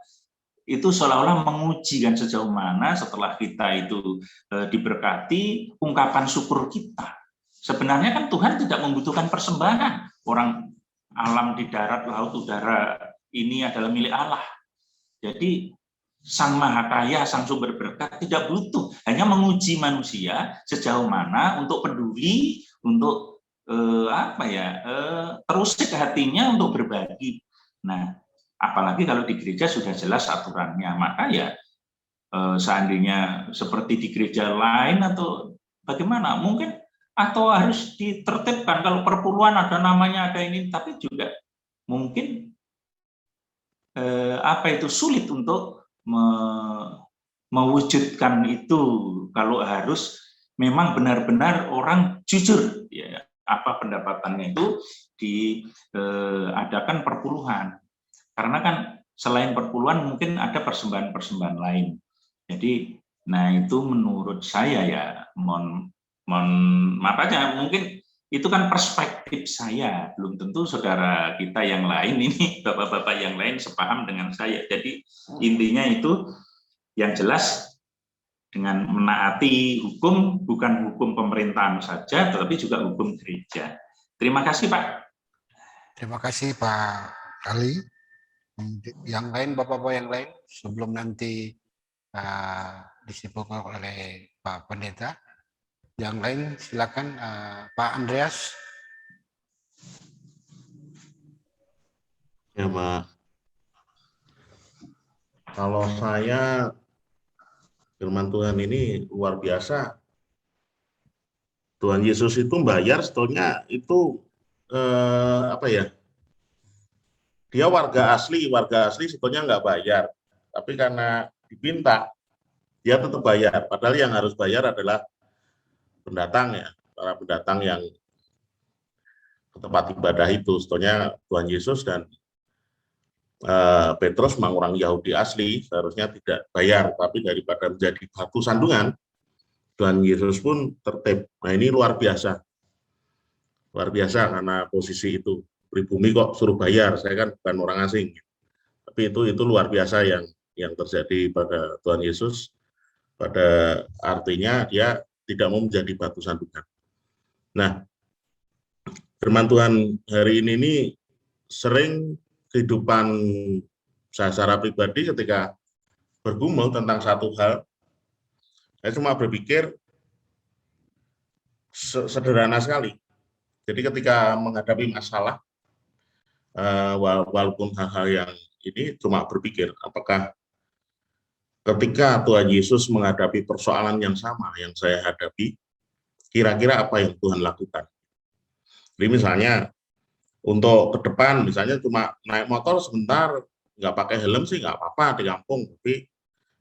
itu seolah-olah menguji kan sejauh mana setelah kita itu diberkati, ungkapan syukur kita. Sebenarnya kan Tuhan tidak membutuhkan persembahan. Orang alam di darat, laut, udara ini adalah milik Allah. Jadi Sang Maha Kaya, Sang Sumber Berkat tidak butuh, hanya menguji manusia sejauh mana untuk peduli, untuk terusik hatinya untuk berbagi. Nah, apalagi kalau di gereja sudah jelas aturannya, maka ya seandainya seperti di gereja lain atau bagaimana, mungkin atau harus ditertibkan kalau perpuluhan ada namanya, ada ini, tapi juga mungkin sulit untuk mewujudkan itu kalau harus memang benar-benar orang jujur ya apa pendapatannya itu diadakan perpuluhan. Karena kan selain perpuluhan mungkin ada persembahan-persembahan lain. Jadi, nah itu menurut saya ya, makanya mungkin itu kan perspektif saya, belum tentu saudara kita yang lain ini, bapak-bapak yang lain sepaham dengan saya. Jadi intinya itu yang jelas dengan menaati hukum, bukan hukum pemerintahan saja, tetapi juga hukum gereja. Terima kasih Pak. Terima kasih Pak Ali. Yang lain, bapak-bapak yang lain, sebelum nanti disebutkan oleh Pak Pendeta. Yang lain silakan Pak Andreas. Ya Pak. Kalau saya, firman Tuhan ini luar biasa. Tuhan Yesus itu bayar, sebetulnya itu dia warga asli sebetulnya nggak bayar, tapi karena dipinta dia tetap bayar. Padahal yang harus bayar adalah pendatang ya, para pendatang yang ke tempat ibadah itu. Sebetulnya Tuhan Yesus dan Petrus memang orang Yahudi asli, seharusnya tidak bayar, tapi daripada menjadi batu sandungan, Tuhan Yesus pun tertib. Nah ini luar biasa karena posisi itu. Pribumi kok suruh bayar, saya kan bukan orang asing, tapi itu luar biasa yang terjadi pada Tuhan Yesus. Pada artinya dia tidak mau menjadi batu sandungan. Nah, firman Tuhan hari ini sering kehidupan saya secara pribadi ketika bergumul tentang satu hal, saya cuma berpikir sederhana sekali. Jadi ketika menghadapi masalah, walaupun hal-hal yang ini cuma berpikir, apakah ketika Tuhan Yesus menghadapi persoalan yang sama yang saya hadapi, kira-kira apa yang Tuhan lakukan? Jadi misalnya, untuk ke depan, misalnya cuma naik motor sebentar, nggak pakai helm sih nggak apa-apa di kampung, tapi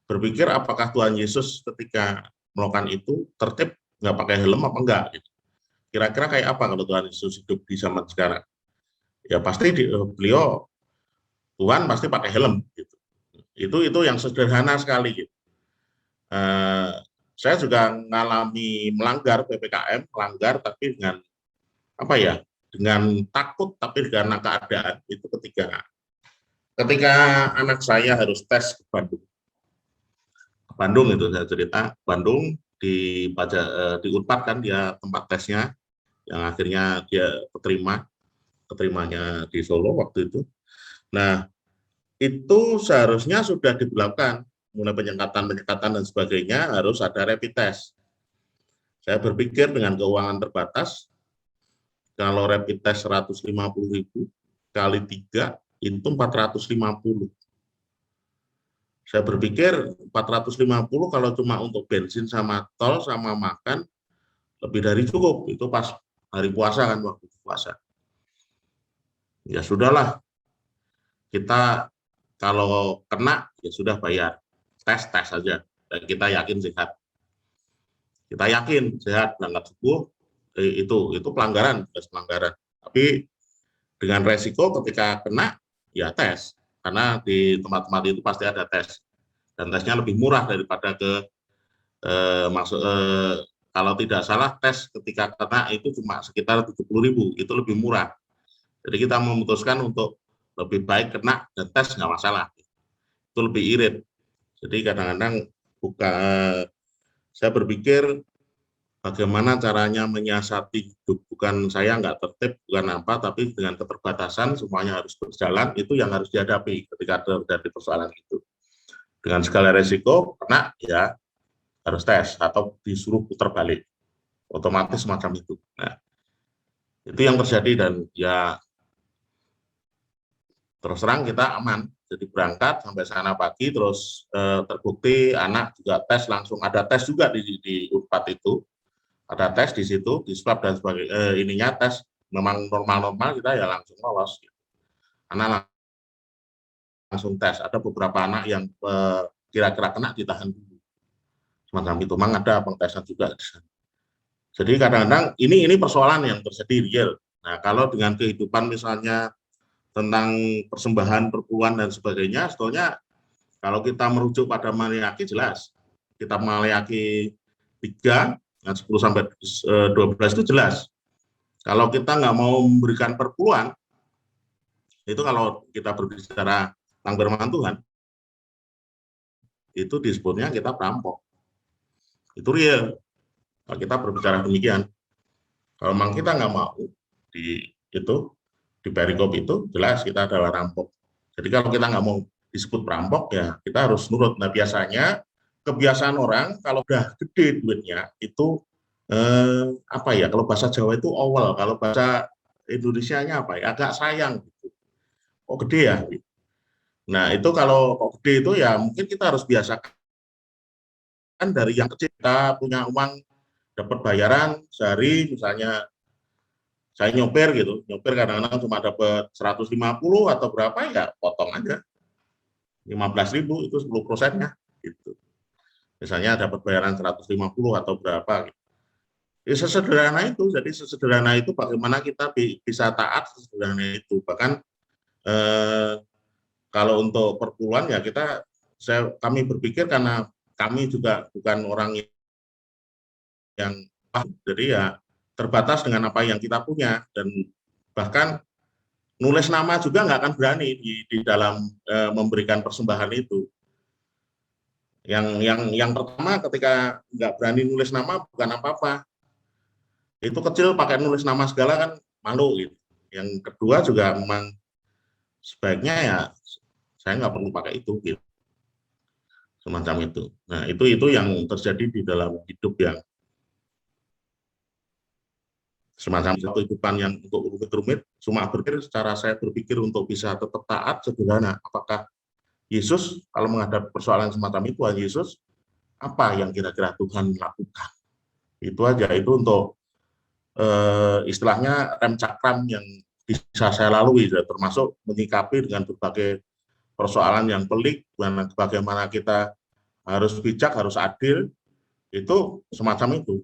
berpikir apakah Tuhan Yesus ketika melakukan itu tertib nggak pakai helm apa enggak? Gitu. Kira-kira kayak apa kalau Tuhan Yesus hidup di zaman sekarang? Ya pasti beliau, Tuhan pasti pakai helm. Gitu. Itu yang sederhana sekali. Gitu. Saya juga mengalami melanggar PPKM, tapi dengan dengan takut tapi karena keadaan itu ketika anak saya harus tes ke Bandung. Bandung itu saya cerita, Bandung di Unpad kan dia tempat tesnya, yang akhirnya dia keterimanya di Solo waktu itu. Nah, itu seharusnya sudah diberlakukan, mulai penyekatan dan sebagainya harus ada rapid test. Saya berpikir dengan keuangan terbatas, kalau rapid test 150.000 kali 3 itu 450. Saya berpikir 450 kalau cuma untuk bensin sama tol sama makan lebih dari cukup. Itu pas hari puasa kan, waktu puasa. Ya sudahlah, kita kalau kena ya sudah bayar, tes saja, dan kita yakin sehat. Kita yakin sehat, berangkat subuh, itu pelanggaran. Tapi dengan resiko ketika kena ya tes, karena di tempat-tempat itu pasti ada tes, dan tesnya lebih murah daripada kalau tidak salah tes ketika kena itu cuma sekitar 70.000, itu lebih murah. Jadi kita memutuskan untuk lebih baik kena dan tes nggak masalah, itu lebih irit. Jadi kadang-kadang saya berpikir bagaimana caranya menyiasati hidup, bukan saya nggak tertib, bukan apa, tapi dengan keterbatasan semuanya harus berjalan, itu yang harus dihadapi ketika terjadi persoalan itu. Dengan segala resiko, kena ya harus tes atau disuruh putar balik, otomatis semacam itu. Nah, itu yang terjadi dan ya terus terang kita aman. Jadi berangkat sampai sana pagi, terus terbukti anak juga tes, langsung ada tes juga di Unpad itu. Ada tes di situ, di swab dan sebagainya, tes memang normal-normal, kita ya langsung lolos. Anak langsung tes. Ada beberapa anak yang kira-kira kena ditahan dulu. Semacam itu, memang ada pengetesan juga. Jadi kadang-kadang ini persoalan yang terjadi real. Nah, kalau dengan kehidupan misalnya tentang persembahan, perpuluhan dan sebagainya, sebetulnya kalau kita merujuk pada Maleakhi jelas. Kita Maleakhi 3 10 sampai 12 itu jelas. Kalau kita nggak mau memberikan perpuluhan, itu kalau kita berbicara tentang firman Tuhan, itu disebutnya kita perampok. Itu real. Kalau kita berbicara demikian. Kalau memang kita nggak mau di perikop itu, jelas kita adalah rampok. Jadi kalau kita nggak mau disebut perampok, ya kita harus nurut. Nah biasanya kebiasaan orang kalau udah gede duitnya itu kalau bahasa Jawa itu owel, kalau bahasa Indonesianya agak sayang gitu. Oh gede ya. Nah itu kalau gede itu ya mungkin kita harus biasakan dari yang kecil. Kita punya uang dapat bayaran sehari, misalnya saya nyopir kadang-kadang cuma dapat 150 atau berapa, ya potong aja 15.000, itu 10%-nya gitu. Misalnya dapat bayaran 150 atau berapa gitu. Sesederhana itu. Jadi sesederhana itu bagaimana kita bisa taat, sesederhana itu. Bahkan kalau untuk perpuluhan ya kami berpikir, karena kami juga bukan orang yang jadi ya terbatas dengan apa yang kita punya, dan bahkan nulis nama juga nggak akan berani di dalam memberikan persembahan itu. Yang pertama, ketika nggak berani nulis nama bukan apa-apa, itu kecil pakai nulis nama segala kan malu gitu. Yang kedua juga memang sebaiknya ya saya nggak perlu pakai itu gitu, semacam itu. Nah itu yang terjadi di dalam hidup yang semacam kehidupan yang untuk rumit-rumit, cuma saya berpikir untuk bisa tetap taat, sederhana. Apakah Yesus kalau menghadapi persoalan semacam itu, Tuhan Yesus apa yang kira-kira Tuhan lakukan? Itu aja. Itu untuk istilahnya rem cakram yang bisa saya lalui, termasuk menyikapi dengan berbagai persoalan yang pelik, bagaimana kita harus bijak, harus adil, itu semacam itu.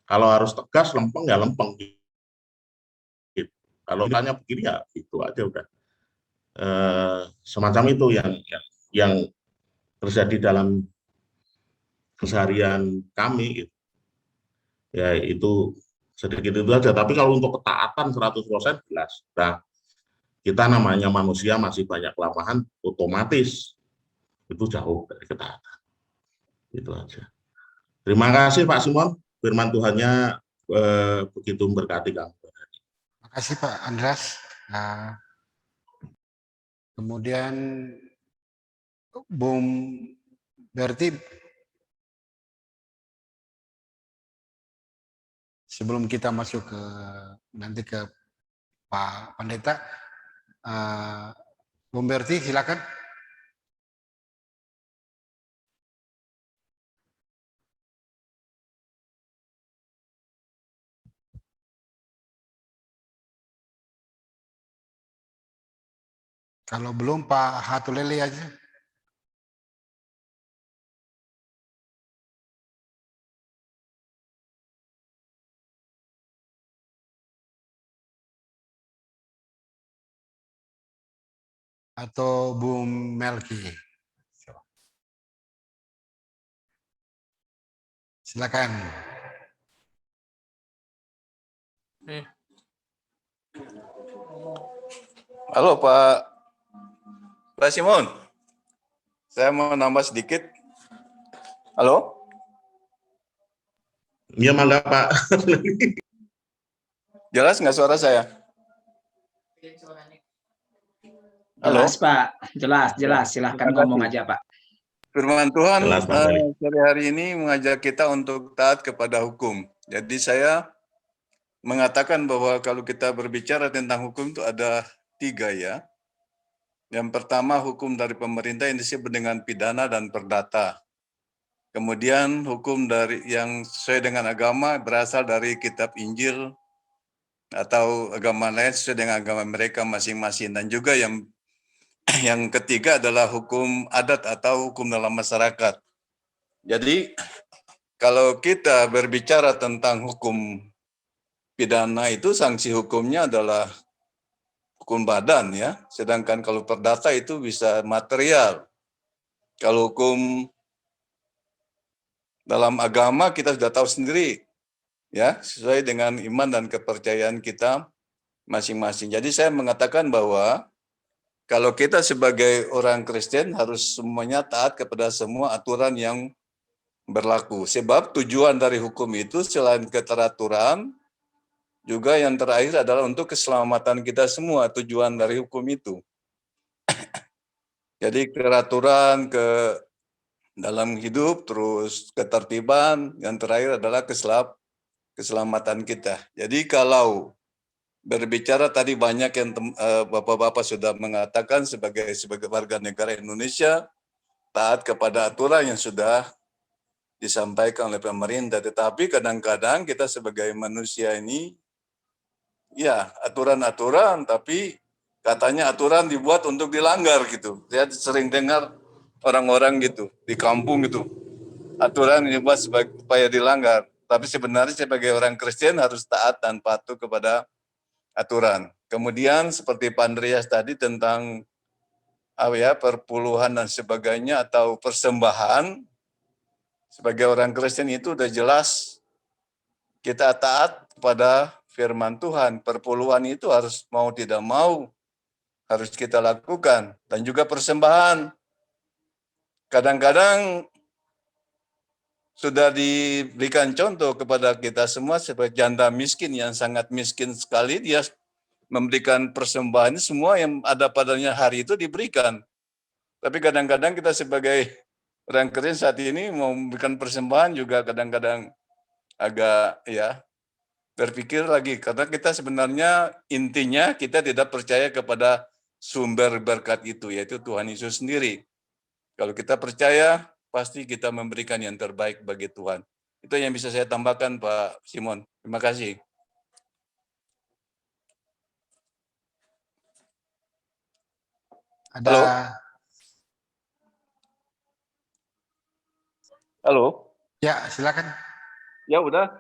Kalau harus tegas, lempeng ya lempeng. Gitu. Kalau tanya begini ya itu aja udah. Semacam itu yang terjadi dalam keseharian kami. Gitu. Ya itu Sedikit itu aja. Tapi kalau untuk ketaatan 100% jelas. Nah, kita namanya manusia masih banyak kelemahan, otomatis itu jauh dari ketaatan. Itu aja. Terima kasih Pak Simon. Firman Tuhannya begitu memberkati kamu. Terima kasih Pak Andreas. Nah, kemudian Bung Berti, sebelum kita masuk ke nanti ke Pak Pendeta, Bung Berti silakan. Kalau belum Pak Hatulele aja. Atau Bung Melki. Silakan. Halo Pak Simon, saya mau nambah sedikit. Halo, Iya, mangga Pak. jelas nggak suara saya? Halo, Jelas Pak, jelas. Silahkan Terima ngomong kasih. aja Pak. Firman Tuhan Jelas, Pak Meli. sore hari ini mengajak kita untuk taat kepada hukum. Jadi saya mengatakan bahwa kalau kita berbicara tentang hukum itu ada 3 ya. Yang pertama hukum dari pemerintah yang disebut dengan pidana dan perdata. Kemudian hukum dari yang sesuai dengan agama berasal dari kitab Injil atau agama lain sesuai dengan agama mereka masing-masing. Dan juga yang ketiga adalah hukum adat atau hukum dalam masyarakat. Jadi kalau kita berbicara tentang hukum pidana itu sanksi hukumnya adalah hukum badan ya. Sedangkan kalau perdata itu bisa material. Kalau hukum dalam agama kita sudah tahu sendiri ya, sesuai dengan iman dan kepercayaan kita masing-masing. Jadi saya mengatakan bahwa kalau kita sebagai orang Kristen harus semuanya taat kepada semua aturan yang berlaku. Sebab tujuan dari hukum itu selain keteraturan, juga yang terakhir adalah untuk keselamatan kita semua, tujuan dari hukum itu. Jadi keteraturan ke dalam hidup, terus ketertiban, yang terakhir adalah keselamatan kita. Jadi kalau berbicara tadi banyak yang Bapak-Bapak sudah mengatakan sebagai warga negara Indonesia, taat kepada aturan yang sudah disampaikan oleh pemerintah. Tetapi kadang-kadang kita sebagai manusia ini, ya aturan-aturan, tapi katanya aturan dibuat untuk dilanggar gitu. Saya sering dengar orang-orang gitu di kampung gitu, aturan dibuat supaya dilanggar. Tapi sebenarnya sebagai orang Kristen harus taat dan patuh kepada aturan. Kemudian seperti Pak Andreas tadi tentang perpuluhan dan sebagainya atau persembahan, sebagai orang Kristen itu udah jelas kita taat kepada firman Tuhan. Perpuluhan itu harus mau tidak mau harus kita lakukan. Dan juga persembahan. Kadang-kadang sudah diberikan contoh kepada kita semua sebagai janda miskin yang sangat miskin sekali, dia memberikan persembahan semua yang ada padanya hari itu diberikan. Tapi kadang-kadang kita sebagai orang Kristen saat ini mau memberikan persembahan juga kadang-kadang agak berpikir lagi, karena kita sebenarnya intinya kita tidak percaya kepada sumber berkat itu, yaitu Tuhan Yesus sendiri. Kalau kita percaya, pasti kita memberikan yang terbaik bagi Tuhan. Itu yang bisa saya tambahkan, Pak Simon. Terima kasih. Ada. Halo? Ya, silakan. Ya udah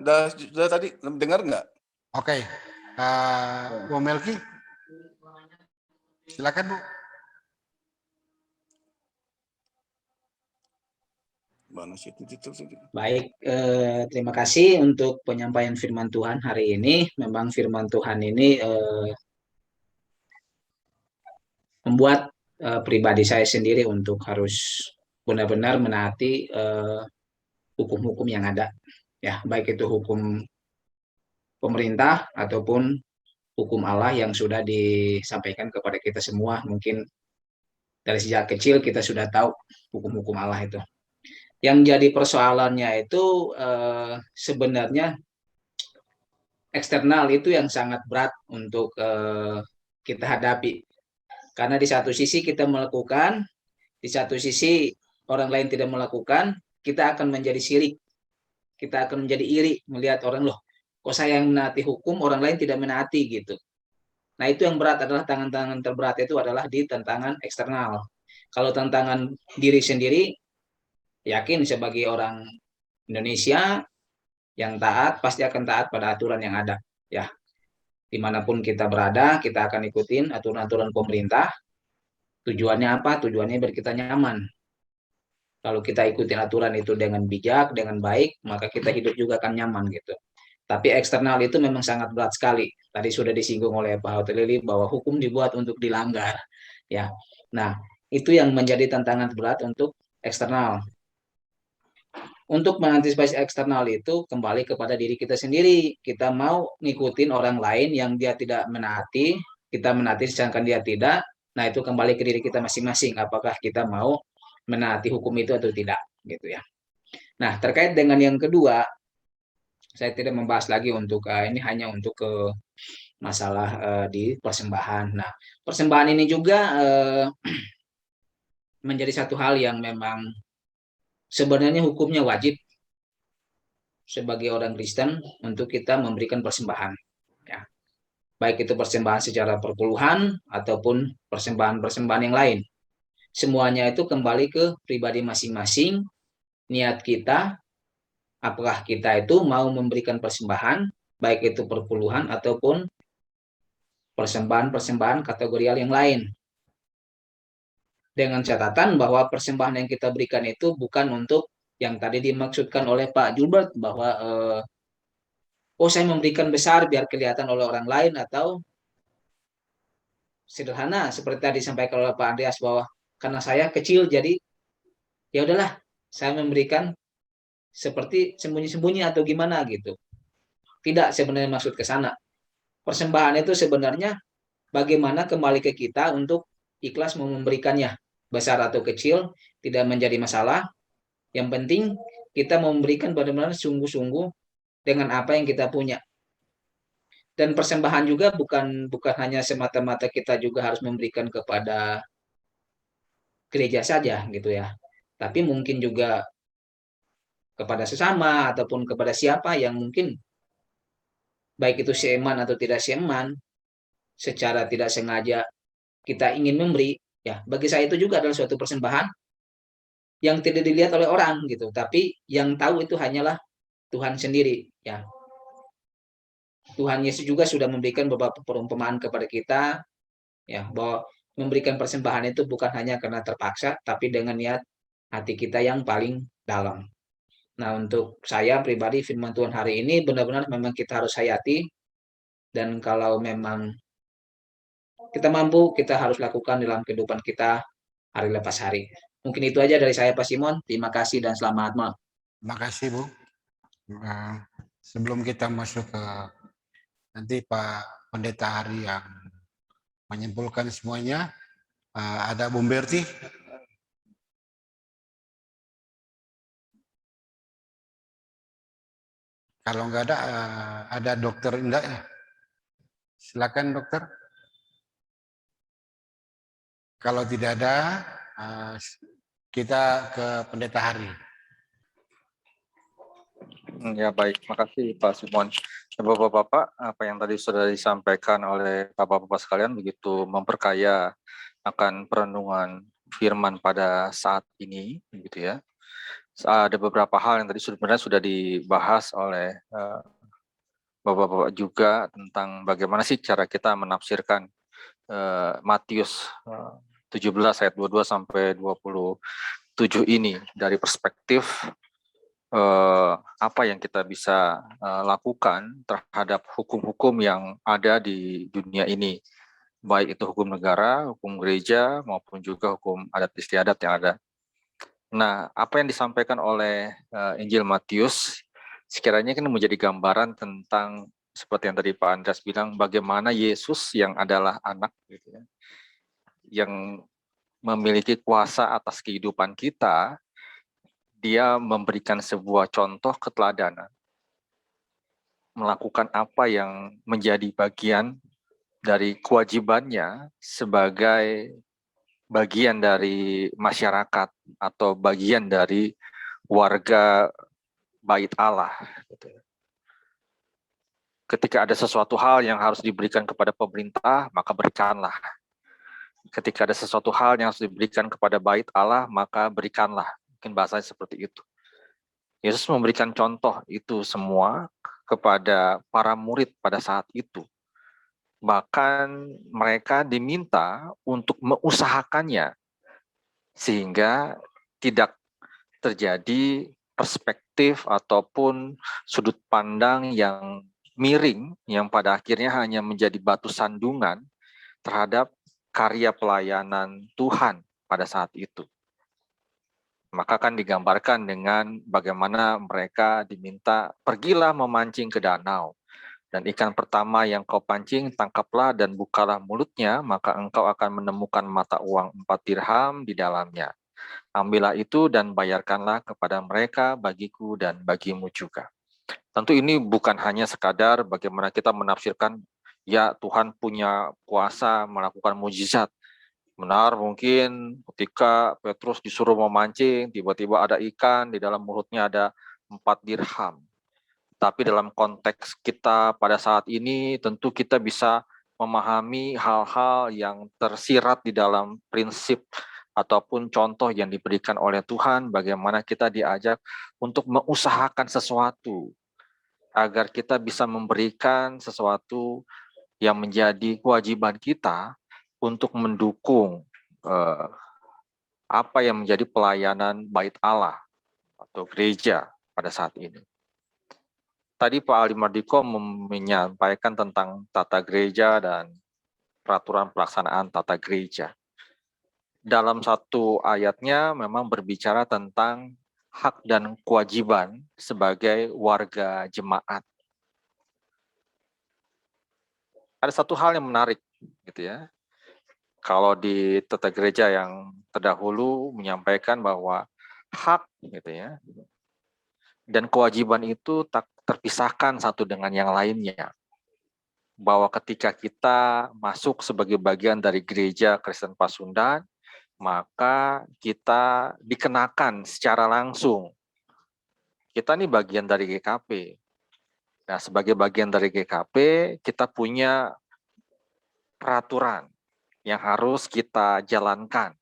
tadi dengar nggak? Oke. Bu Melki. Silakan, Bu. Mana sih itu? Baik, terima kasih untuk penyampaian firman Tuhan hari ini. Memang firman Tuhan ini membuat pribadi saya sendiri untuk harus benar-benar menaati hukum-hukum yang ada. Ya, baik itu hukum pemerintah ataupun hukum Allah yang sudah disampaikan kepada kita semua. Mungkin dari sejak kecil kita sudah tahu hukum-hukum Allah itu. Yang jadi persoalannya itu sebenarnya eksternal itu yang sangat berat untuk kita hadapi. Karena di satu sisi kita melakukan, di satu sisi orang lain tidak melakukan, kita akan menjadi sirik. Kita akan menjadi iri melihat orang, loh, kok saya yang menaati hukum, orang lain tidak menaati gitu. Nah, itu yang berat adalah tantangan terberat itu adalah di tantangan eksternal. Kalau tantangan diri sendiri, yakin sebagai orang Indonesia yang taat pasti akan taat pada aturan yang ada. Ya, dimanapun kita berada, kita akan ikutin aturan-aturan pemerintah. Tujuannya apa? Tujuannya biar kita nyaman. Kalau kita ikutin aturan itu dengan bijak, dengan baik, maka kita hidup juga akan nyaman gitu. Tapi eksternal itu memang sangat berat sekali. Tadi sudah disinggung oleh Pak Hotelili bahwa hukum dibuat untuk dilanggar. Ya, nah itu yang menjadi tantangan berat untuk eksternal. Untuk mengantisipasi eksternal itu kembali kepada diri kita sendiri. Kita mau ngikutin orang lain yang dia tidak menaati, kita menaati sedangkan dia tidak. Nah itu kembali ke diri kita masing-masing. Apakah kita mau menaati hukum itu atau tidak, gitu ya. Nah terkait dengan yang kedua, saya tidak membahas lagi untuk ini hanya untuk ke masalah di persembahan. Nah persembahan ini juga menjadi satu hal yang memang sebenarnya hukumnya wajib sebagai orang Kristen untuk kita memberikan persembahan. Ya. Baik itu persembahan secara perpuluhan ataupun persembahan-persembahan yang lain. Semuanya itu kembali ke pribadi masing-masing, niat kita, apakah kita itu mau memberikan persembahan, baik itu perpuluhan ataupun persembahan-persembahan kategorial yang lain. Dengan catatan bahwa persembahan yang kita berikan itu bukan untuk yang tadi dimaksudkan oleh Pak Gilbert bahwa saya memberikan besar biar kelihatan oleh orang lain, atau sederhana seperti tadi disampaikan oleh Pak Andreas bahwa karena saya kecil jadi ya udahlah saya memberikan seperti sembunyi-sembunyi atau gimana gitu. Tidak sebenarnya maksud ke sana. Persembahan itu sebenarnya bagaimana kembali ke kita untuk ikhlas mau memberikannya. Besar atau kecil tidak menjadi masalah. Yang penting kita mau memberikan benar-benar sungguh-sungguh dengan apa yang kita punya. Dan persembahan juga bukan hanya semata-mata kita juga harus memberikan kepada gereja saja gitu ya. Tapi mungkin juga kepada sesama ataupun kepada siapa yang mungkin baik itu seiman atau tidak seiman, secara tidak sengaja kita ingin memberi, ya bagi saya itu juga adalah suatu persembahan yang tidak dilihat oleh orang gitu, tapi yang tahu itu hanyalah Tuhan sendiri ya. Tuhan Yesus juga sudah memberikan beberapa perumpamaan kepada kita ya, bahwa memberikan persembahan itu bukan hanya karena terpaksa, tapi dengan niat hati kita yang paling dalam. Nah, untuk saya pribadi firman Tuhan hari ini benar-benar memang kita harus hayati, dan kalau memang kita mampu, kita harus lakukan dalam kehidupan kita hari lepas hari. Mungkin itu aja dari saya Pak Simon. Terima kasih dan selamat malam. Terima kasih Bu. Sebelum kita masuk ke nanti Pak Pendeta Hari yang menyimpulkan semuanya, ada Bung Berti. Kalau nggak ada Dokter Indah ya. Silakan dokter. Kalau tidak ada, kita ke Pendeta Hari. Ya baik, makasih Pak Simon. Bapak-bapak, apa yang tadi sudah disampaikan oleh Bapak-bapak sekalian begitu memperkaya akan perenungan firman pada saat ini, gitu ya. Ada beberapa hal yang tadi sebenarnya sudah dibahas oleh Bapak-bapak juga tentang bagaimana sih cara kita menafsirkan Matius 17 ayat 22 sampai 24 7 ini dari perspektif apa yang kita bisa lakukan terhadap hukum-hukum yang ada di dunia ini, baik itu hukum negara, hukum gereja, maupun juga hukum adat istiadat yang ada. Nah, apa yang disampaikan oleh Injil Matius sekiranya kan menjadi gambaran tentang seperti yang tadi Pak Andreas bilang, bagaimana Yesus yang adalah anak, gitu ya, yang memiliki kuasa atas kehidupan kita, dia memberikan sebuah contoh keteladanan, melakukan apa yang menjadi bagian dari kewajibannya sebagai bagian dari masyarakat atau bagian dari warga Bait Allah. Ketika ada sesuatu hal yang harus diberikan kepada pemerintah, maka berikanlah. Ketika ada sesuatu hal yang harus diberikan kepada Bait Allah, maka berikanlah. Mungkin bahasanya seperti itu. Yesus memberikan contoh itu semua kepada para murid pada saat itu. Bahkan mereka diminta untuk mengusahakannya sehingga tidak terjadi perspektif ataupun sudut pandang yang miring yang pada akhirnya hanya menjadi batu sandungan terhadap karya pelayanan Tuhan pada saat itu. Maka kan digambarkan dengan bagaimana mereka diminta, pergilah memancing ke danau. Dan ikan pertama yang kau pancing, tangkaplah dan bukalah mulutnya, maka engkau akan menemukan mata uang 4 dirham di dalamnya. Ambillah itu dan bayarkanlah kepada mereka, bagiku dan bagimu juga. Tentu ini bukan hanya sekadar bagaimana kita menafsirkan, ya Tuhan punya kuasa melakukan mujizat. Benar, mungkin ketika Petrus disuruh memancing, tiba-tiba ada ikan, di dalam mulutnya ada 4 dirham. Tapi dalam konteks kita pada saat ini, tentu kita bisa memahami hal-hal yang tersirat di dalam prinsip ataupun contoh yang diberikan oleh Tuhan, bagaimana kita diajak untuk mengusahakan sesuatu, agar kita bisa memberikan sesuatu yang menjadi kewajiban kita, untuk mendukung apa yang menjadi pelayanan Bait Allah atau gereja pada saat ini. Tadi Pak Ali Mardiko menyampaikan tentang tata gereja dan peraturan pelaksanaan tata gereja. Dalam satu ayatnya memang berbicara tentang hak dan kewajiban sebagai warga jemaat. Ada satu hal yang menarik, gitu ya. Kalau di tata gereja yang terdahulu menyampaikan bahwa hak gitu ya dan kewajiban itu tak terpisahkan satu dengan yang lainnya. Bahwa ketika kita masuk sebagai bagian dari gereja Kristen Pasundan, maka kita dikenakan secara langsung. Kita nih bagian dari GKP. Nah, sebagai bagian dari GKP, kita punya peraturan yang harus kita jalankan,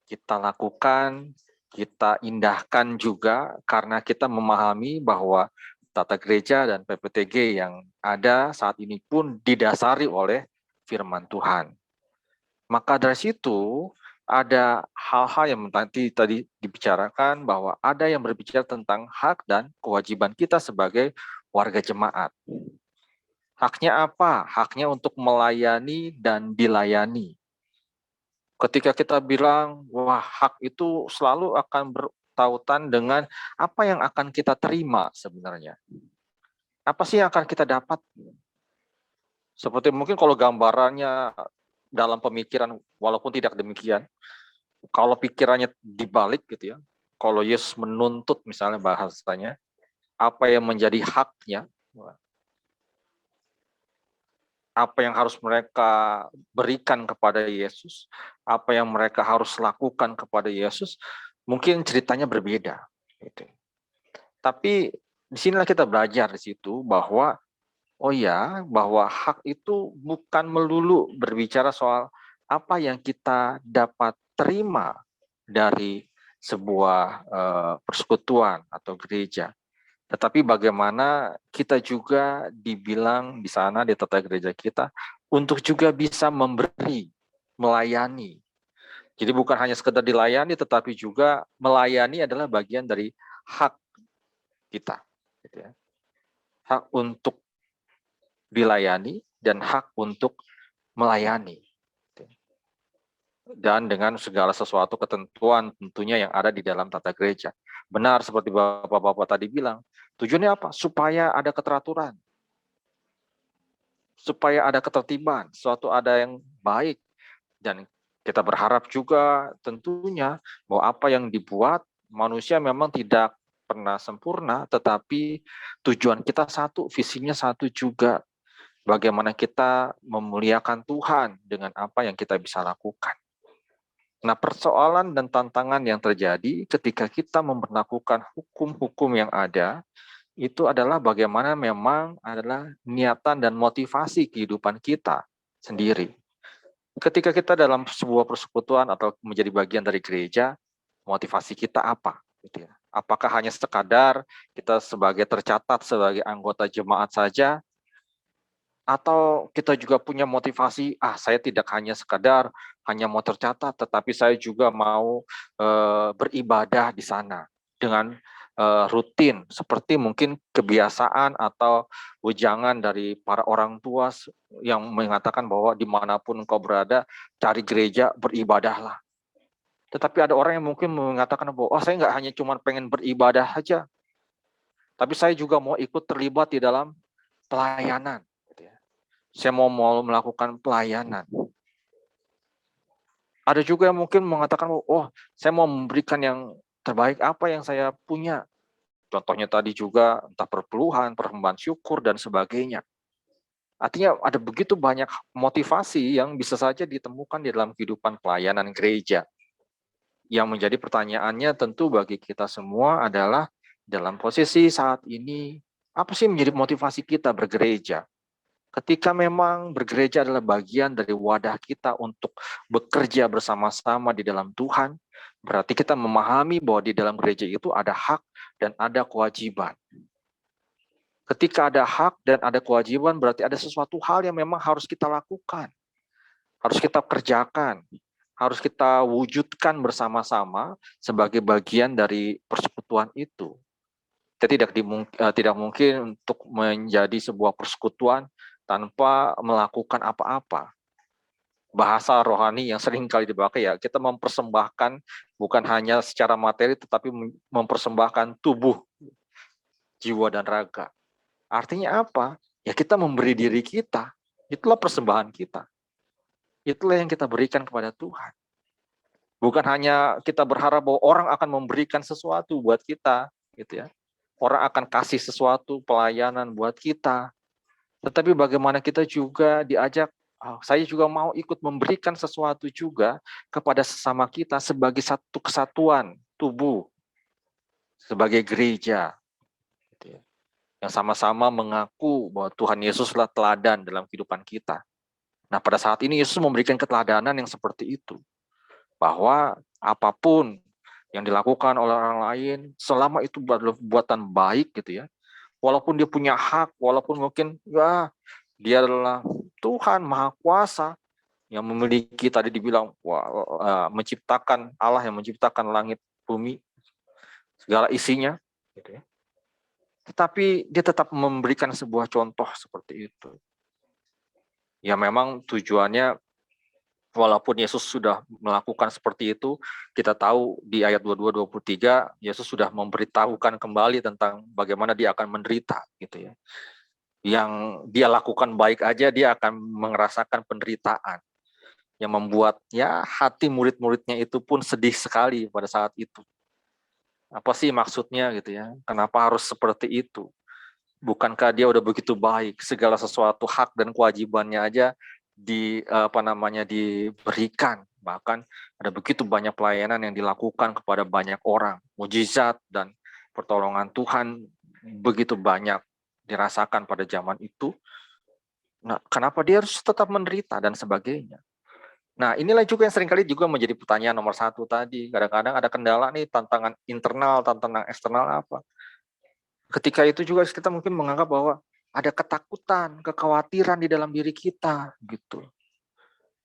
kita lakukan, kita indahkan juga karena kita memahami bahwa tata gereja dan PPTG yang ada saat ini pun didasari oleh firman Tuhan. Maka dari situ ada hal-hal yang tadi dibicarakan bahwa ada yang berbicara tentang hak dan kewajiban kita sebagai warga jemaat. Haknya apa? Haknya untuk melayani dan dilayani. Ketika kita bilang, wah hak itu selalu akan bertautan dengan apa yang akan kita terima sebenarnya. Apa sih yang akan kita dapat? Seperti mungkin kalau gambarannya dalam pemikiran, walaupun tidak demikian, kalau pikirannya dibalik gitu ya, kalau Yesus menuntut misalnya bahasanya, apa yang menjadi haknya, apa yang harus mereka berikan kepada Yesus, apa yang mereka harus lakukan kepada Yesus, mungkin ceritanya berbeda. Gitu. Tapi disinilah kita belajar di situ bahwa, oh ya, bahwa hak itu bukan melulu berbicara soal apa yang kita dapat terima dari sebuah persekutuan atau gereja. Tetapi bagaimana kita juga dibilang di sana di tata gereja kita untuk juga bisa memberi, melayani. Jadi bukan hanya sekedar dilayani, tetapi juga melayani adalah bagian dari hak kita. Gitu ya. Hak untuk dilayani dan hak untuk melayani. Dan dengan segala sesuatu ketentuan tentunya yang ada di dalam tata gereja. Benar seperti Bapak-Bapak tadi bilang, tujuannya apa? Supaya ada keteraturan, supaya ada ketertiban, suatu ada yang baik. Dan kita berharap juga tentunya bahwa apa yang dibuat manusia memang tidak pernah sempurna, tetapi tujuan kita satu, visinya satu juga. Bagaimana kita memuliakan Tuhan dengan apa yang kita bisa lakukan. Nah, persoalan dan tantangan yang terjadi ketika kita memperlakukan hukum-hukum yang ada, itu adalah bagaimana memang adalah niatan dan motivasi kehidupan kita sendiri. Ketika kita dalam sebuah persekutuan atau menjadi bagian dari gereja, motivasi kita apa? Gitu ya. Apakah hanya sekadar kita sebagai tercatat sebagai anggota jemaat saja, atau kita juga punya motivasi, saya tidak hanya sekadar hanya mau tercatat, tetapi saya juga mau beribadah di sana dengan rutin, seperti mungkin kebiasaan atau wejangan dari para orang tua yang mengatakan bahwa dimanapun engkau berada, cari gereja, beribadahlah. Tetapi ada orang yang mungkin mengatakan bahwa saya nggak hanya cuma pengen beribadah saja, tapi saya juga mau ikut terlibat di dalam pelayanan. Saya mau melakukan pelayanan. Ada juga yang mungkin mengatakan, saya mau memberikan yang terbaik apa yang saya punya. Contohnya tadi juga entah perpuluhan, persembahan syukur, dan sebagainya. Artinya ada begitu banyak motivasi yang bisa saja ditemukan di dalam kehidupan pelayanan gereja. Yang menjadi pertanyaannya tentu bagi kita semua adalah dalam posisi saat ini, apa sih menjadi motivasi kita bergereja? Ketika memang bergereja adalah bagian dari wadah kita untuk bekerja bersama-sama di dalam Tuhan, berarti kita memahami bahwa di dalam gereja itu ada hak dan ada kewajiban. Ketika ada hak dan ada kewajiban, berarti ada sesuatu hal yang memang harus kita lakukan, harus kita kerjakan, harus kita wujudkan bersama-sama sebagai bagian dari persekutuan itu. Kita tidak mungkin untuk menjadi sebuah persekutuan tanpa melakukan apa-apa. Bahasa rohani yang sering kali dipakai ya, kita mempersembahkan bukan hanya secara materi, tetapi mempersembahkan tubuh, jiwa, dan raga. Artinya apa? Ya kita memberi diri kita. Itulah persembahan kita. Itulah yang kita berikan kepada Tuhan. Bukan hanya kita berharap bahwa orang akan memberikan sesuatu buat kita, gitu ya. Orang akan kasih sesuatu, pelayanan buat kita. Tetapi bagaimana kita juga diajak, saya juga mau ikut memberikan sesuatu juga kepada sesama kita sebagai satu kesatuan tubuh, sebagai gereja. Gitu ya. Yang sama-sama mengaku bahwa Tuhan Yesuslah teladan dalam kehidupan kita. Nah, pada saat ini Yesus memberikan keteladanan yang seperti itu. Bahwa apapun yang dilakukan oleh orang lain, selama itu buatan baik gitu ya, walaupun dia punya hak, walaupun mungkin dia adalah Tuhan Maha Kuasa yang memiliki, tadi dibilang menciptakan, Allah yang menciptakan langit, bumi, segala isinya, gitu ya. Tetapi dia tetap memberikan sebuah contoh seperti itu. Ya memang tujuannya, walaupun Yesus sudah melakukan seperti itu, kita tahu di ayat 22-23, Yesus sudah memberitahukan kembali tentang bagaimana dia akan menderita, gitu ya. Yang dia lakukan baik aja, dia akan merasakan penderitaan. Yang membuat hati murid-muridnya itu pun sedih sekali pada saat itu. Apa sih maksudnya gitu ya? Kenapa harus seperti itu? Bukankah dia udah begitu baik, segala sesuatu hak dan kewajibannya aja diberikan, bahkan ada begitu banyak pelayanan yang dilakukan kepada banyak orang, mujizat dan pertolongan Tuhan begitu banyak dirasakan pada zaman itu. Nah, kenapa dia harus tetap menderita dan sebagainya? Nah, inilah juga yang seringkali juga menjadi pertanyaan nomor satu tadi. Kadang-kadang ada kendala nih, tantangan internal, tantangan eksternal apa. Ketika itu juga kita mungkin menganggap bahwa ada ketakutan, kekhawatiran di dalam diri kita, gitu.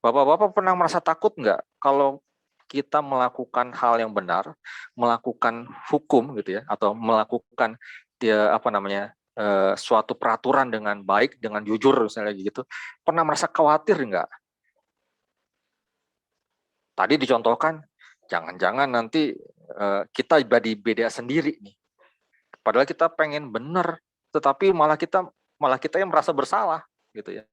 Bapak-bapak pernah merasa takut nggak kalau kita melakukan hal yang benar, melakukan hukum gitu ya, atau melakukan suatu peraturan dengan baik, dengan jujur misalnya gitu, pernah merasa khawatir nggak? Tadi dicontohkan, jangan-jangan nanti kita beda sendiri nih. Padahal kita pengen benar, tetapi malah kita yang merasa bersalah gitu ya.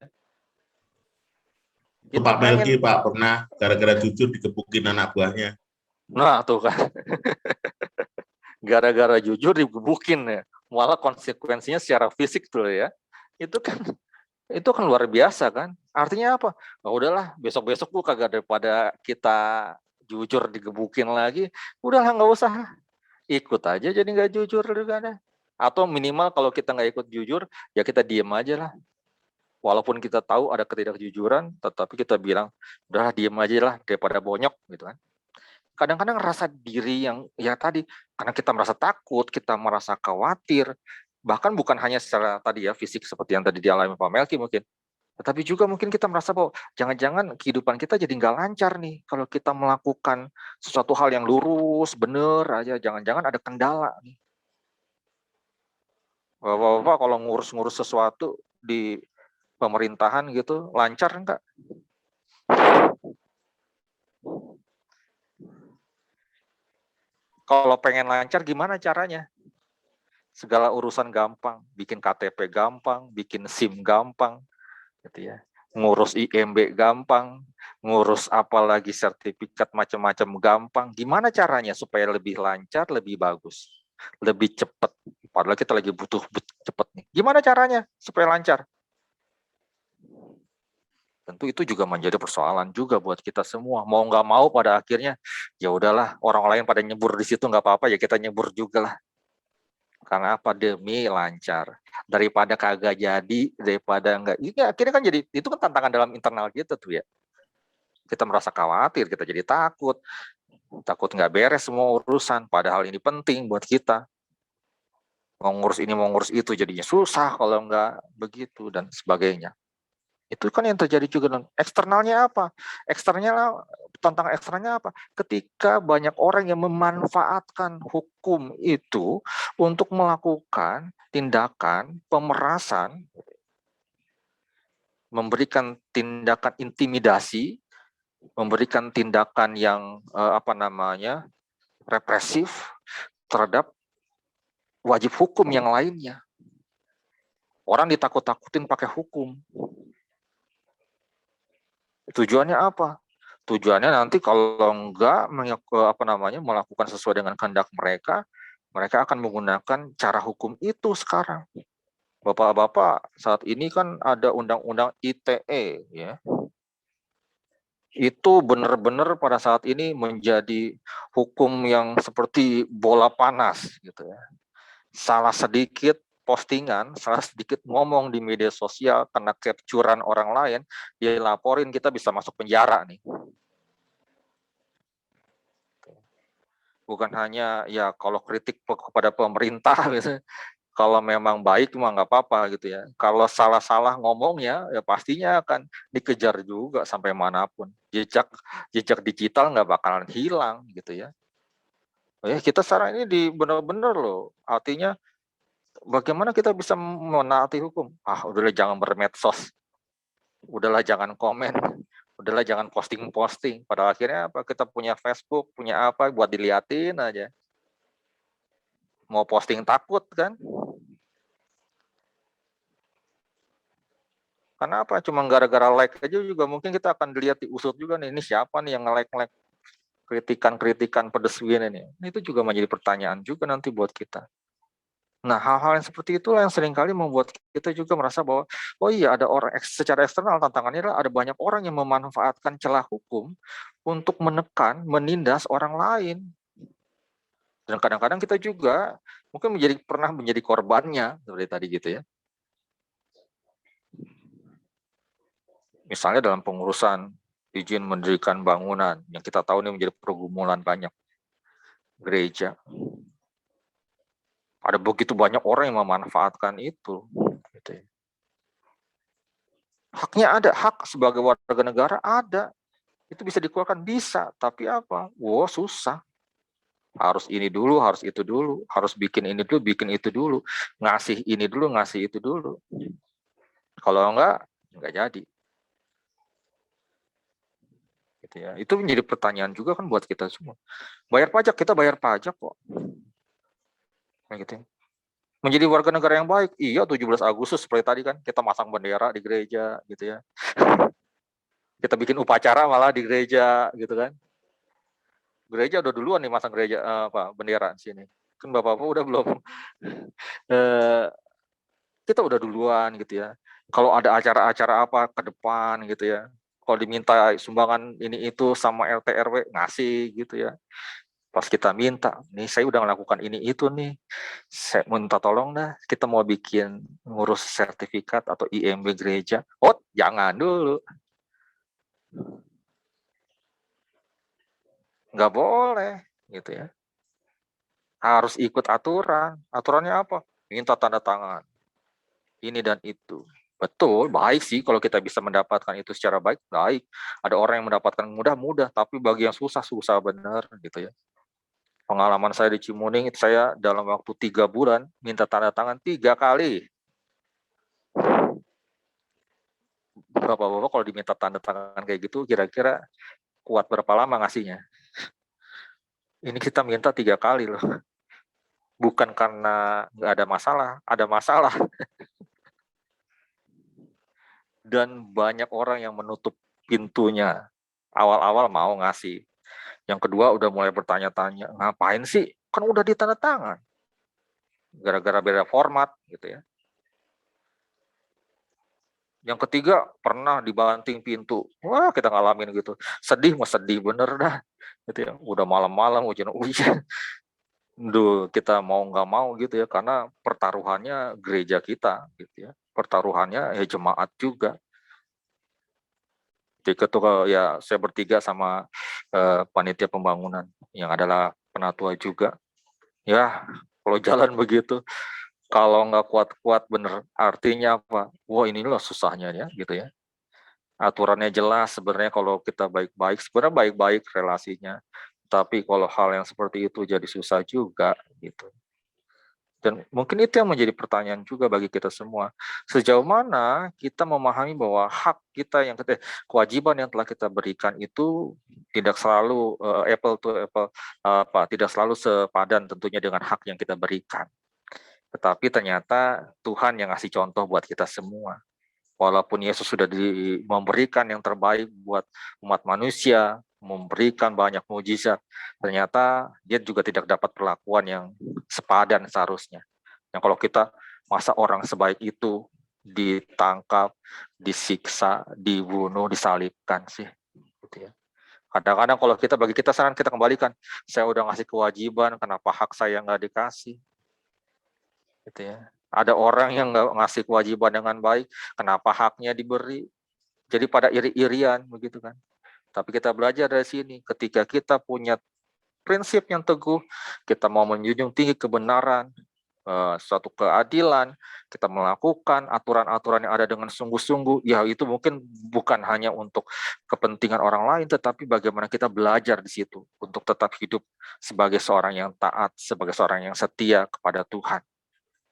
Kita Pak Melki, pengen, Pak, pernah gara-gara jujur digebukin anak buahnya. nah tuh kan, gara-gara jujur digebukin ya, malah konsekuensinya secara fisik tuh ya. Itu kan luar biasa kan. Artinya apa? Oh, udahlah, besok-besok gua kagak, daripada kita jujur digebukin lagi, udahlah nggak usah ikut aja jadi nggak jujur juga deh. Atau minimal kalau kita nggak ikut jujur, ya kita diem aja lah. Walaupun kita tahu ada ketidakjujuran, tetapi kita bilang, udahlah diem aja lah daripada bonyok gitu kan. Kadang-kadang rasa diri yang ya tadi, karena kita merasa takut, kita merasa khawatir, bahkan bukan hanya secara tadi ya fisik seperti yang tadi dialami Pak Melki mungkin, tetapi juga mungkin kita merasa bahwa jangan-jangan kehidupan kita jadi nggak lancar nih kalau kita melakukan sesuatu hal yang lurus, bener aja, jangan-jangan ada kendala nih. Bapak-bapak kalau ngurus-ngurus sesuatu di pemerintahan gitu, lancar enggak? Kalau pengen lancar gimana caranya? Segala urusan gampang, bikin KTP gampang, bikin SIM gampang, gitu ya. Ngurus IMB gampang, ngurus apalagi sertifikat macam-macam gampang. Gimana caranya supaya lebih lancar, lebih bagus, lebih cepat? Padahal kita lagi butuh cepat nih. Gimana caranya supaya lancar? Tentu itu juga menjadi persoalan juga buat kita semua. Mau nggak mau pada akhirnya, ya udahlah, orang lain pada nyebur di situ nggak apa-apa, ya kita nyebur juga lah. Karena apa? Demi lancar. Daripada kagak jadi, daripada enggak. Ini akhirnya kan jadi, itu kan tantangan dalam internal kita tuh ya. Kita merasa khawatir, kita jadi takut nggak beres semua urusan, padahal ini penting buat kita. Mau ngurus ini, mau ngurus itu, jadinya susah kalau nggak begitu, dan sebagainya. Itu kan yang terjadi juga. Dan eksternalnya apa? Tantangan eksternalnya apa? Ketika banyak orang yang memanfaatkan hukum itu untuk melakukan tindakan pemerasan, memberikan tindakan intimidasi, memberikan tindakan yang represif terhadap wajib hukum yang lainnya. Orang ditakut-takutin pakai hukum. Tujuannya apa? Tujuannya nanti kalau enggak melakukan sesuai dengan kehendak mereka, mereka akan menggunakan cara hukum itu sekarang. Bapak-bapak, saat ini kan ada undang-undang ITE ya. Itu benar-benar pada saat ini menjadi hukum yang seperti bola panas gitu ya. Salah sedikit postingan, salah sedikit ngomong di media sosial, kena capturean orang lain, dia laporin, kita bisa masuk penjara nih. Bukan hanya ya kalau kritik kepada pemerintah gitu, kalau memang baik mah nggak apa-apa gitu ya. Kalau salah-salah ngomongnya ya pastinya akan dikejar juga sampai manapun. Jejak digital nggak bakalan hilang gitu ya. Kita sekarang ini benar-benar loh, artinya bagaimana kita bisa menaati hukum? Udahlah jangan bermedsos, udahlah jangan komen, udahlah jangan posting-posting. Pada akhirnya apa? Kita punya Facebook, punya apa buat diliatin aja. Mau posting takut kan? Karena apa? Cuma gara-gara like aja juga mungkin kita akan dilihat, diusut juga nih. Ini siapa nih yang nge-like kritikan-kritikan pedes begini nih? Itu juga menjadi pertanyaan juga nanti buat kita. Nah, hal-hal yang seperti itulah yang seringkali membuat kita juga merasa bahwa, oh iya, ada orang secara eksternal, tantangannya adalah ada banyak orang yang memanfaatkan celah hukum untuk menekan, menindas orang lain. Dan kadang-kadang kita juga mungkin pernah menjadi korbannya, seperti tadi gitu ya. Misalnya dalam pengurusan izin mendirikan bangunan, yang kita tahu ini menjadi pergumulan banyak gereja. Ada begitu banyak orang yang memanfaatkan itu. Gitu ya. Haknya ada, hak sebagai warga negara ada. Itu bisa dikeluarkan, bisa, tapi apa? Wah, susah. Harus ini dulu, harus itu dulu, harus bikin ini dulu, bikin itu dulu, ngasih ini dulu, ngasih itu dulu. Kalau enggak jadi. Gitu ya. Itu menjadi pertanyaan juga kan buat kita semua. Bayar pajak, kita bayar pajak kok. Kayak gitu. Menjadi warga negara yang baik, iya 17 Agustus seperti tadi kan, kita masang bendera di gereja gitu ya. Kita bikin upacara malah di gereja gitu kan. Gereja udah duluan nih masang bendera di sini. Kan Bapak-bapak udah belum. Kita udah duluan gitu ya. Kalau ada acara-acara apa ke depan gitu ya. Kalau diminta sumbangan ini itu sama RT RW ngasih gitu ya. Pas kita minta, nih saya udah melakukan ini itu nih. Saya minta tolong dah, kita mau bikin ngurus sertifikat atau IMB gereja. Oh, jangan dulu. Nggak boleh gitu ya. Harus ikut aturan. Aturannya apa? Minta tanda tangan. Ini dan itu. Betul, baik sih kalau kita bisa mendapatkan itu secara baik. Ada orang yang mendapatkan mudah, tapi bagi yang susah benar gitu ya. Pengalaman saya di Cimuning, saya dalam waktu 3 bulan minta tanda tangan 3 kali. Bapak-bapak kalau diminta tanda tangan kayak gitu, kira-kira kuat berapa lama ngasihnya? Ini kita minta 3 kali loh. Bukan karena nggak ada masalah, ada masalah. Dan banyak orang yang menutup pintunya. Awal-awal mau ngasih. Yang kedua udah mulai bertanya-tanya, ngapain sih? Kan udah ditanda tangan. Gara-gara beda format gitu ya. Yang ketiga pernah dibanting pintu. Wah, kita ngalamin gitu. Sedih bener dah. Gitu ya. Udah malam-malam hujan-hujan. Duh, kita mau nggak mau gitu ya, karena pertaruhannya gereja kita gitu ya. Pertaruhannya ya jemaat juga. Jadi ketua ya saya bertiga sama panitia pembangunan yang adalah penatua juga. Ya, kalau jalan begitu, kalau nggak kuat-kuat bener, artinya apa? Wah, ini loh susahnya ya, gitu ya. Aturannya jelas sebenarnya kalau kita baik-baik, sebenarnya baik-baik relasinya. Tapi kalau hal yang seperti itu jadi susah juga, gitu. Dan mungkin itu yang menjadi pertanyaan juga bagi kita semua. Sejauh mana kita memahami bahwa hak kita yang kewajiban yang telah kita berikan itu tidak selalu apple to apple, tidak selalu sepadan tentunya dengan hak yang kita berikan. Tetapi ternyata Tuhan yang ngasih contoh buat kita semua. Walaupun Yesus sudah memberikan yang terbaik buat umat manusia, memberikan banyak mujizat, ternyata dia juga tidak dapat perlakuan yang sepadan seharusnya. Yang kalau kita, masa orang sebaik itu ditangkap, disiksa, dibunuh, disalibkan sih. Gitu ya. Kadang-kadang kalau bagi kita saran kita kembalikan, saya udah ngasih kewajiban, kenapa hak saya nggak dikasih? Gitu ya. Ada orang yang nggak ngasih kewajiban dengan baik, kenapa haknya diberi? Jadi pada iri-irian begitu kan. Tapi kita belajar dari sini, ketika kita punya prinsip yang teguh, kita mau menjunjung tinggi kebenaran, suatu keadilan, kita melakukan aturan-aturan yang ada dengan sungguh-sungguh, ya itu mungkin bukan hanya untuk kepentingan orang lain, tetapi bagaimana kita belajar di situ untuk tetap hidup sebagai seorang yang taat, sebagai seorang yang setia kepada Tuhan.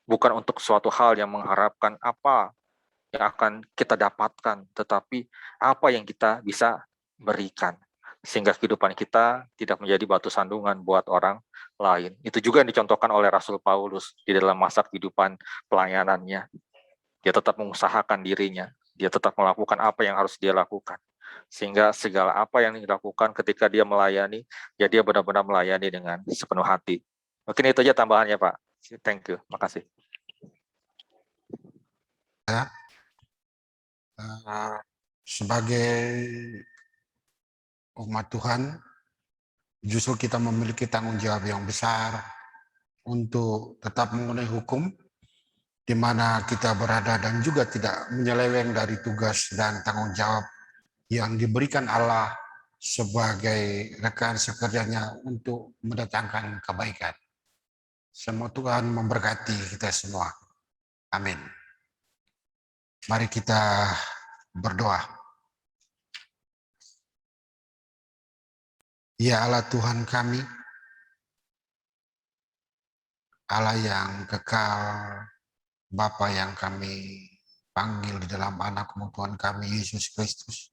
Bukan untuk suatu hal yang mengharapkan apa yang akan kita dapatkan, tetapi apa yang kita bisa berikan. Sehingga kehidupan kita tidak menjadi batu sandungan buat orang lain. Itu juga yang dicontohkan oleh Rasul Paulus di dalam masa kehidupan pelayanannya. Dia tetap mengusahakan dirinya, dia tetap melakukan apa yang harus dia lakukan. Sehingga segala apa yang dilakukan ketika dia melayani, ya dia benar-benar melayani dengan sepenuh hati. Mungkin itu aja tambahannya, Pak. Thank you, makasih. Sebagai umat Tuhan, justru kita memiliki tanggung jawab yang besar untuk tetap mengenai hukum di mana kita berada dan juga tidak menyeleweng dari tugas dan tanggung jawab yang diberikan Allah sebagai rekan sekerjanya untuk mendatangkan kebaikan. Semoga Tuhan memberkati kita semua. Amin. Mari kita berdoa. Ya Allah Tuhan kami, Allah yang kekal, Bapa yang kami panggil di dalam anak-Mu Tuhan kami Yesus Kristus.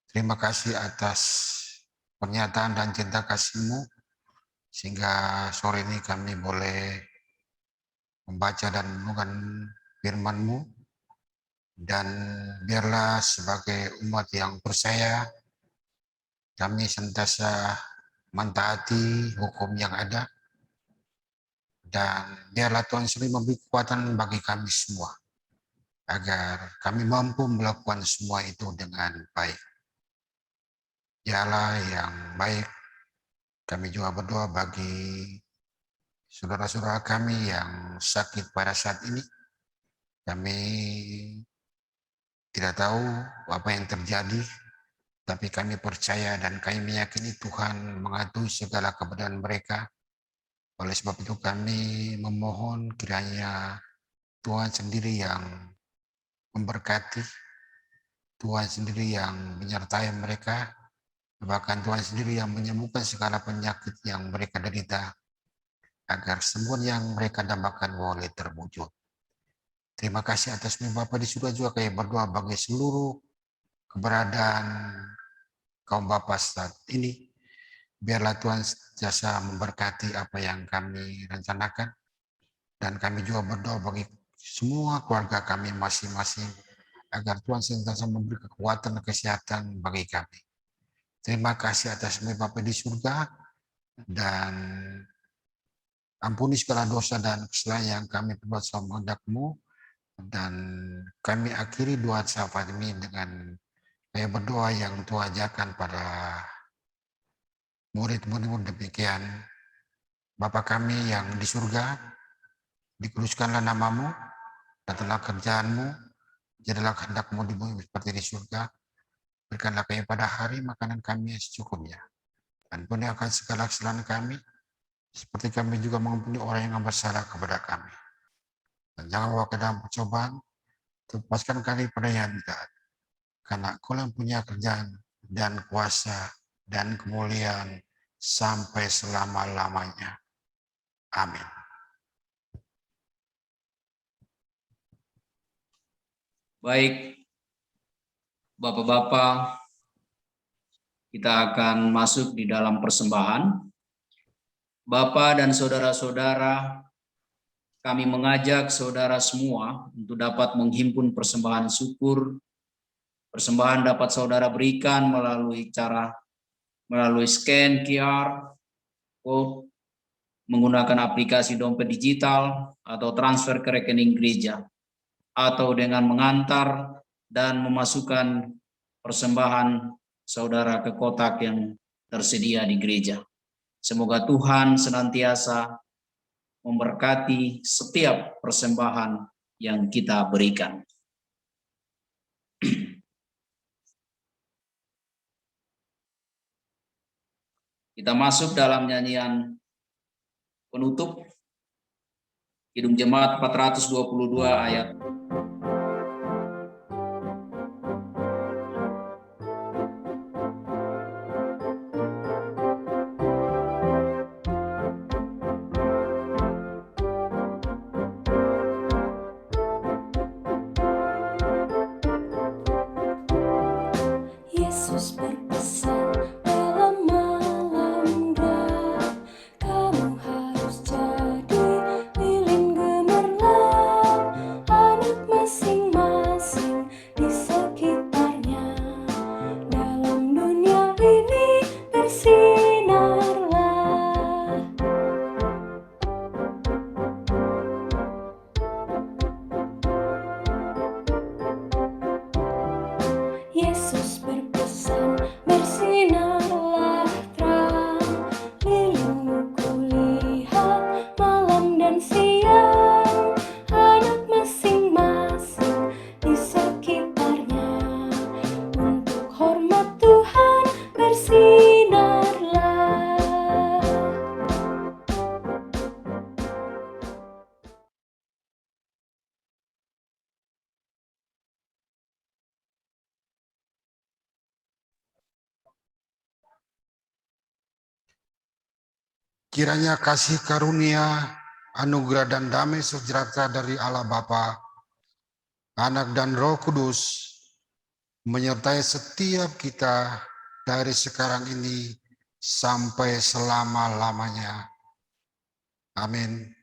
Terima kasih atas pernyataan dan cinta kasih-Mu, sehingga sore ini kami boleh membaca dan merenungkan firman-Mu, dan biarlah sebagai umat yang percaya, kami sentiasa mentaati hukum yang ada, dan biarlah Tuhan sendiri memberi kekuatan bagi kami semua, agar kami mampu melakukan semua itu dengan baik. Ya Allah yang baik, kami juga berdoa bagi saudara-saudara kami yang sakit pada saat ini. Kami tidak tahu apa yang terjadi, tapi kami percaya dan kami meyakini Tuhan mengatur segala keadaan mereka. Oleh sebab itu kami memohon kiranya Tuhan sendiri yang memberkati, Tuhan sendiri yang menyertai mereka, bahkan Tuhan sendiri yang menyembuhkan segala penyakit yang mereka derita, agar semua yang mereka dambakan boleh terwujud. Terima kasih atas Bapa di surga, juga kami berdoa bagi seluruh keberadaan kaum Bapa saat ini. Biarlah Tuhan jasa memberkati apa yang kami rencanakan, dan kami juga berdoa bagi semua keluarga kami masing-masing, agar Tuhan senantiasa memberi kekuatan dan kesehatan bagi kami. Terima kasih atas Bapa di surga, dan ampuni segala dosa dan kesalahan yang kami perbuat sama kehendak-Mu. Dan kami akhiri doa syafaat ini dengan kami berdoa yang Tuhan ajarkan pada murid-murid demikian. Bapa kami yang di surga, dikuduskanlah nama-Mu, datanglah kerjaan-Mu, jadilah kehendak-Mu di bumi seperti di surga. Berikanlah kami pada hari makanan kami yang secukupnya. Ampuni akan segala kesalahan kami, seperti kami juga mengampuni orang yang bersalah kepada kami. Dan jangan bawa ke dalam percobaan, lepaskan kami pada yang jahat. Karena Kau yang punya kerjaan dan kuasa dan kemuliaan sampai selama-lamanya. Amin. Baik, Bapak-bapak, kita akan masuk di dalam persembahan. Bapak dan saudara-saudara, kami mengajak saudara semua untuk dapat menghimpun persembahan syukur. Persembahan dapat saudara berikan melalui scan QR code, menggunakan aplikasi dompet digital, atau transfer ke rekening gereja, atau dengan mengantar dan memasukkan persembahan saudara ke kotak yang tersedia di gereja. Semoga Tuhan senantiasa memberkati setiap persembahan yang kita berikan. Kita masuk dalam nyanyian penutup, Kidung Jemaat 422 ayat. Yesus berpesan dalam malam gelap, kamu harus jadi lilin gemerlap, anak Kiranya kasih karunia, anugerah dan damai sejahtera dari Allah Bapa, Anak dan Roh Kudus menyertai setiap kita dari sekarang ini sampai selama-lamanya. Amin.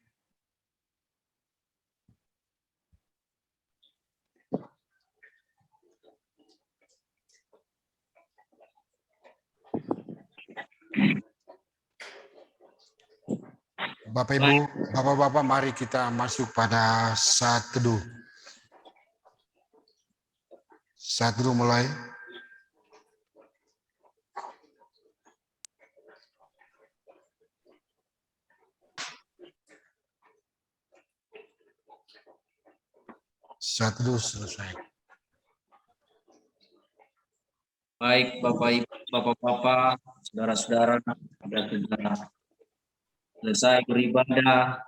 Bapak Ibu, Bapak-Bapak, mari kita masuk pada saat teduh. Saat teduh mulai. Saat teduh selesai. Baik Bapak Ibu, Bapak-bapak, saudara-saudara, ada sudah selesai beribadah.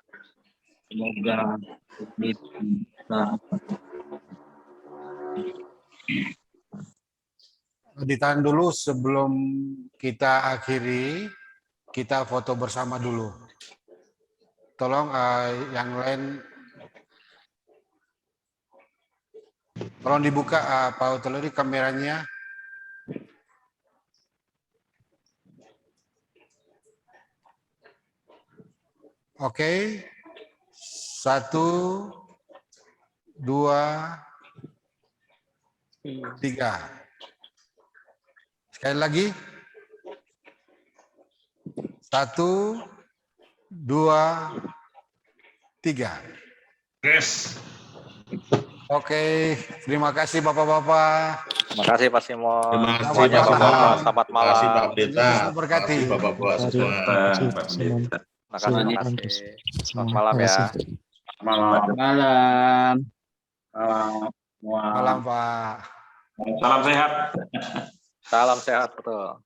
Semoga kita Ditahan dulu sebelum kita akhiri, kita foto bersama dulu. Tolong yang lain, tolong dibuka Pak Otoleri kameranya. Oke, 1, 2, 3. Sekali lagi. 1, 2, 3. Yes. Oke, terima kasih Bapak-Bapak. Terima kasih Pak Simon. Terima kasih Semuanya Bapak. Bapak-Bapak, selamat Terima kasih malam. Pak Pendeta. Yesus memberkati. Terima kasih Bapak-Bapak semua. Pak Pendeta. Terima kasih. Selamat malam ya. Malam. malam. Malam Pak. Salam sehat. Salam sehat betul.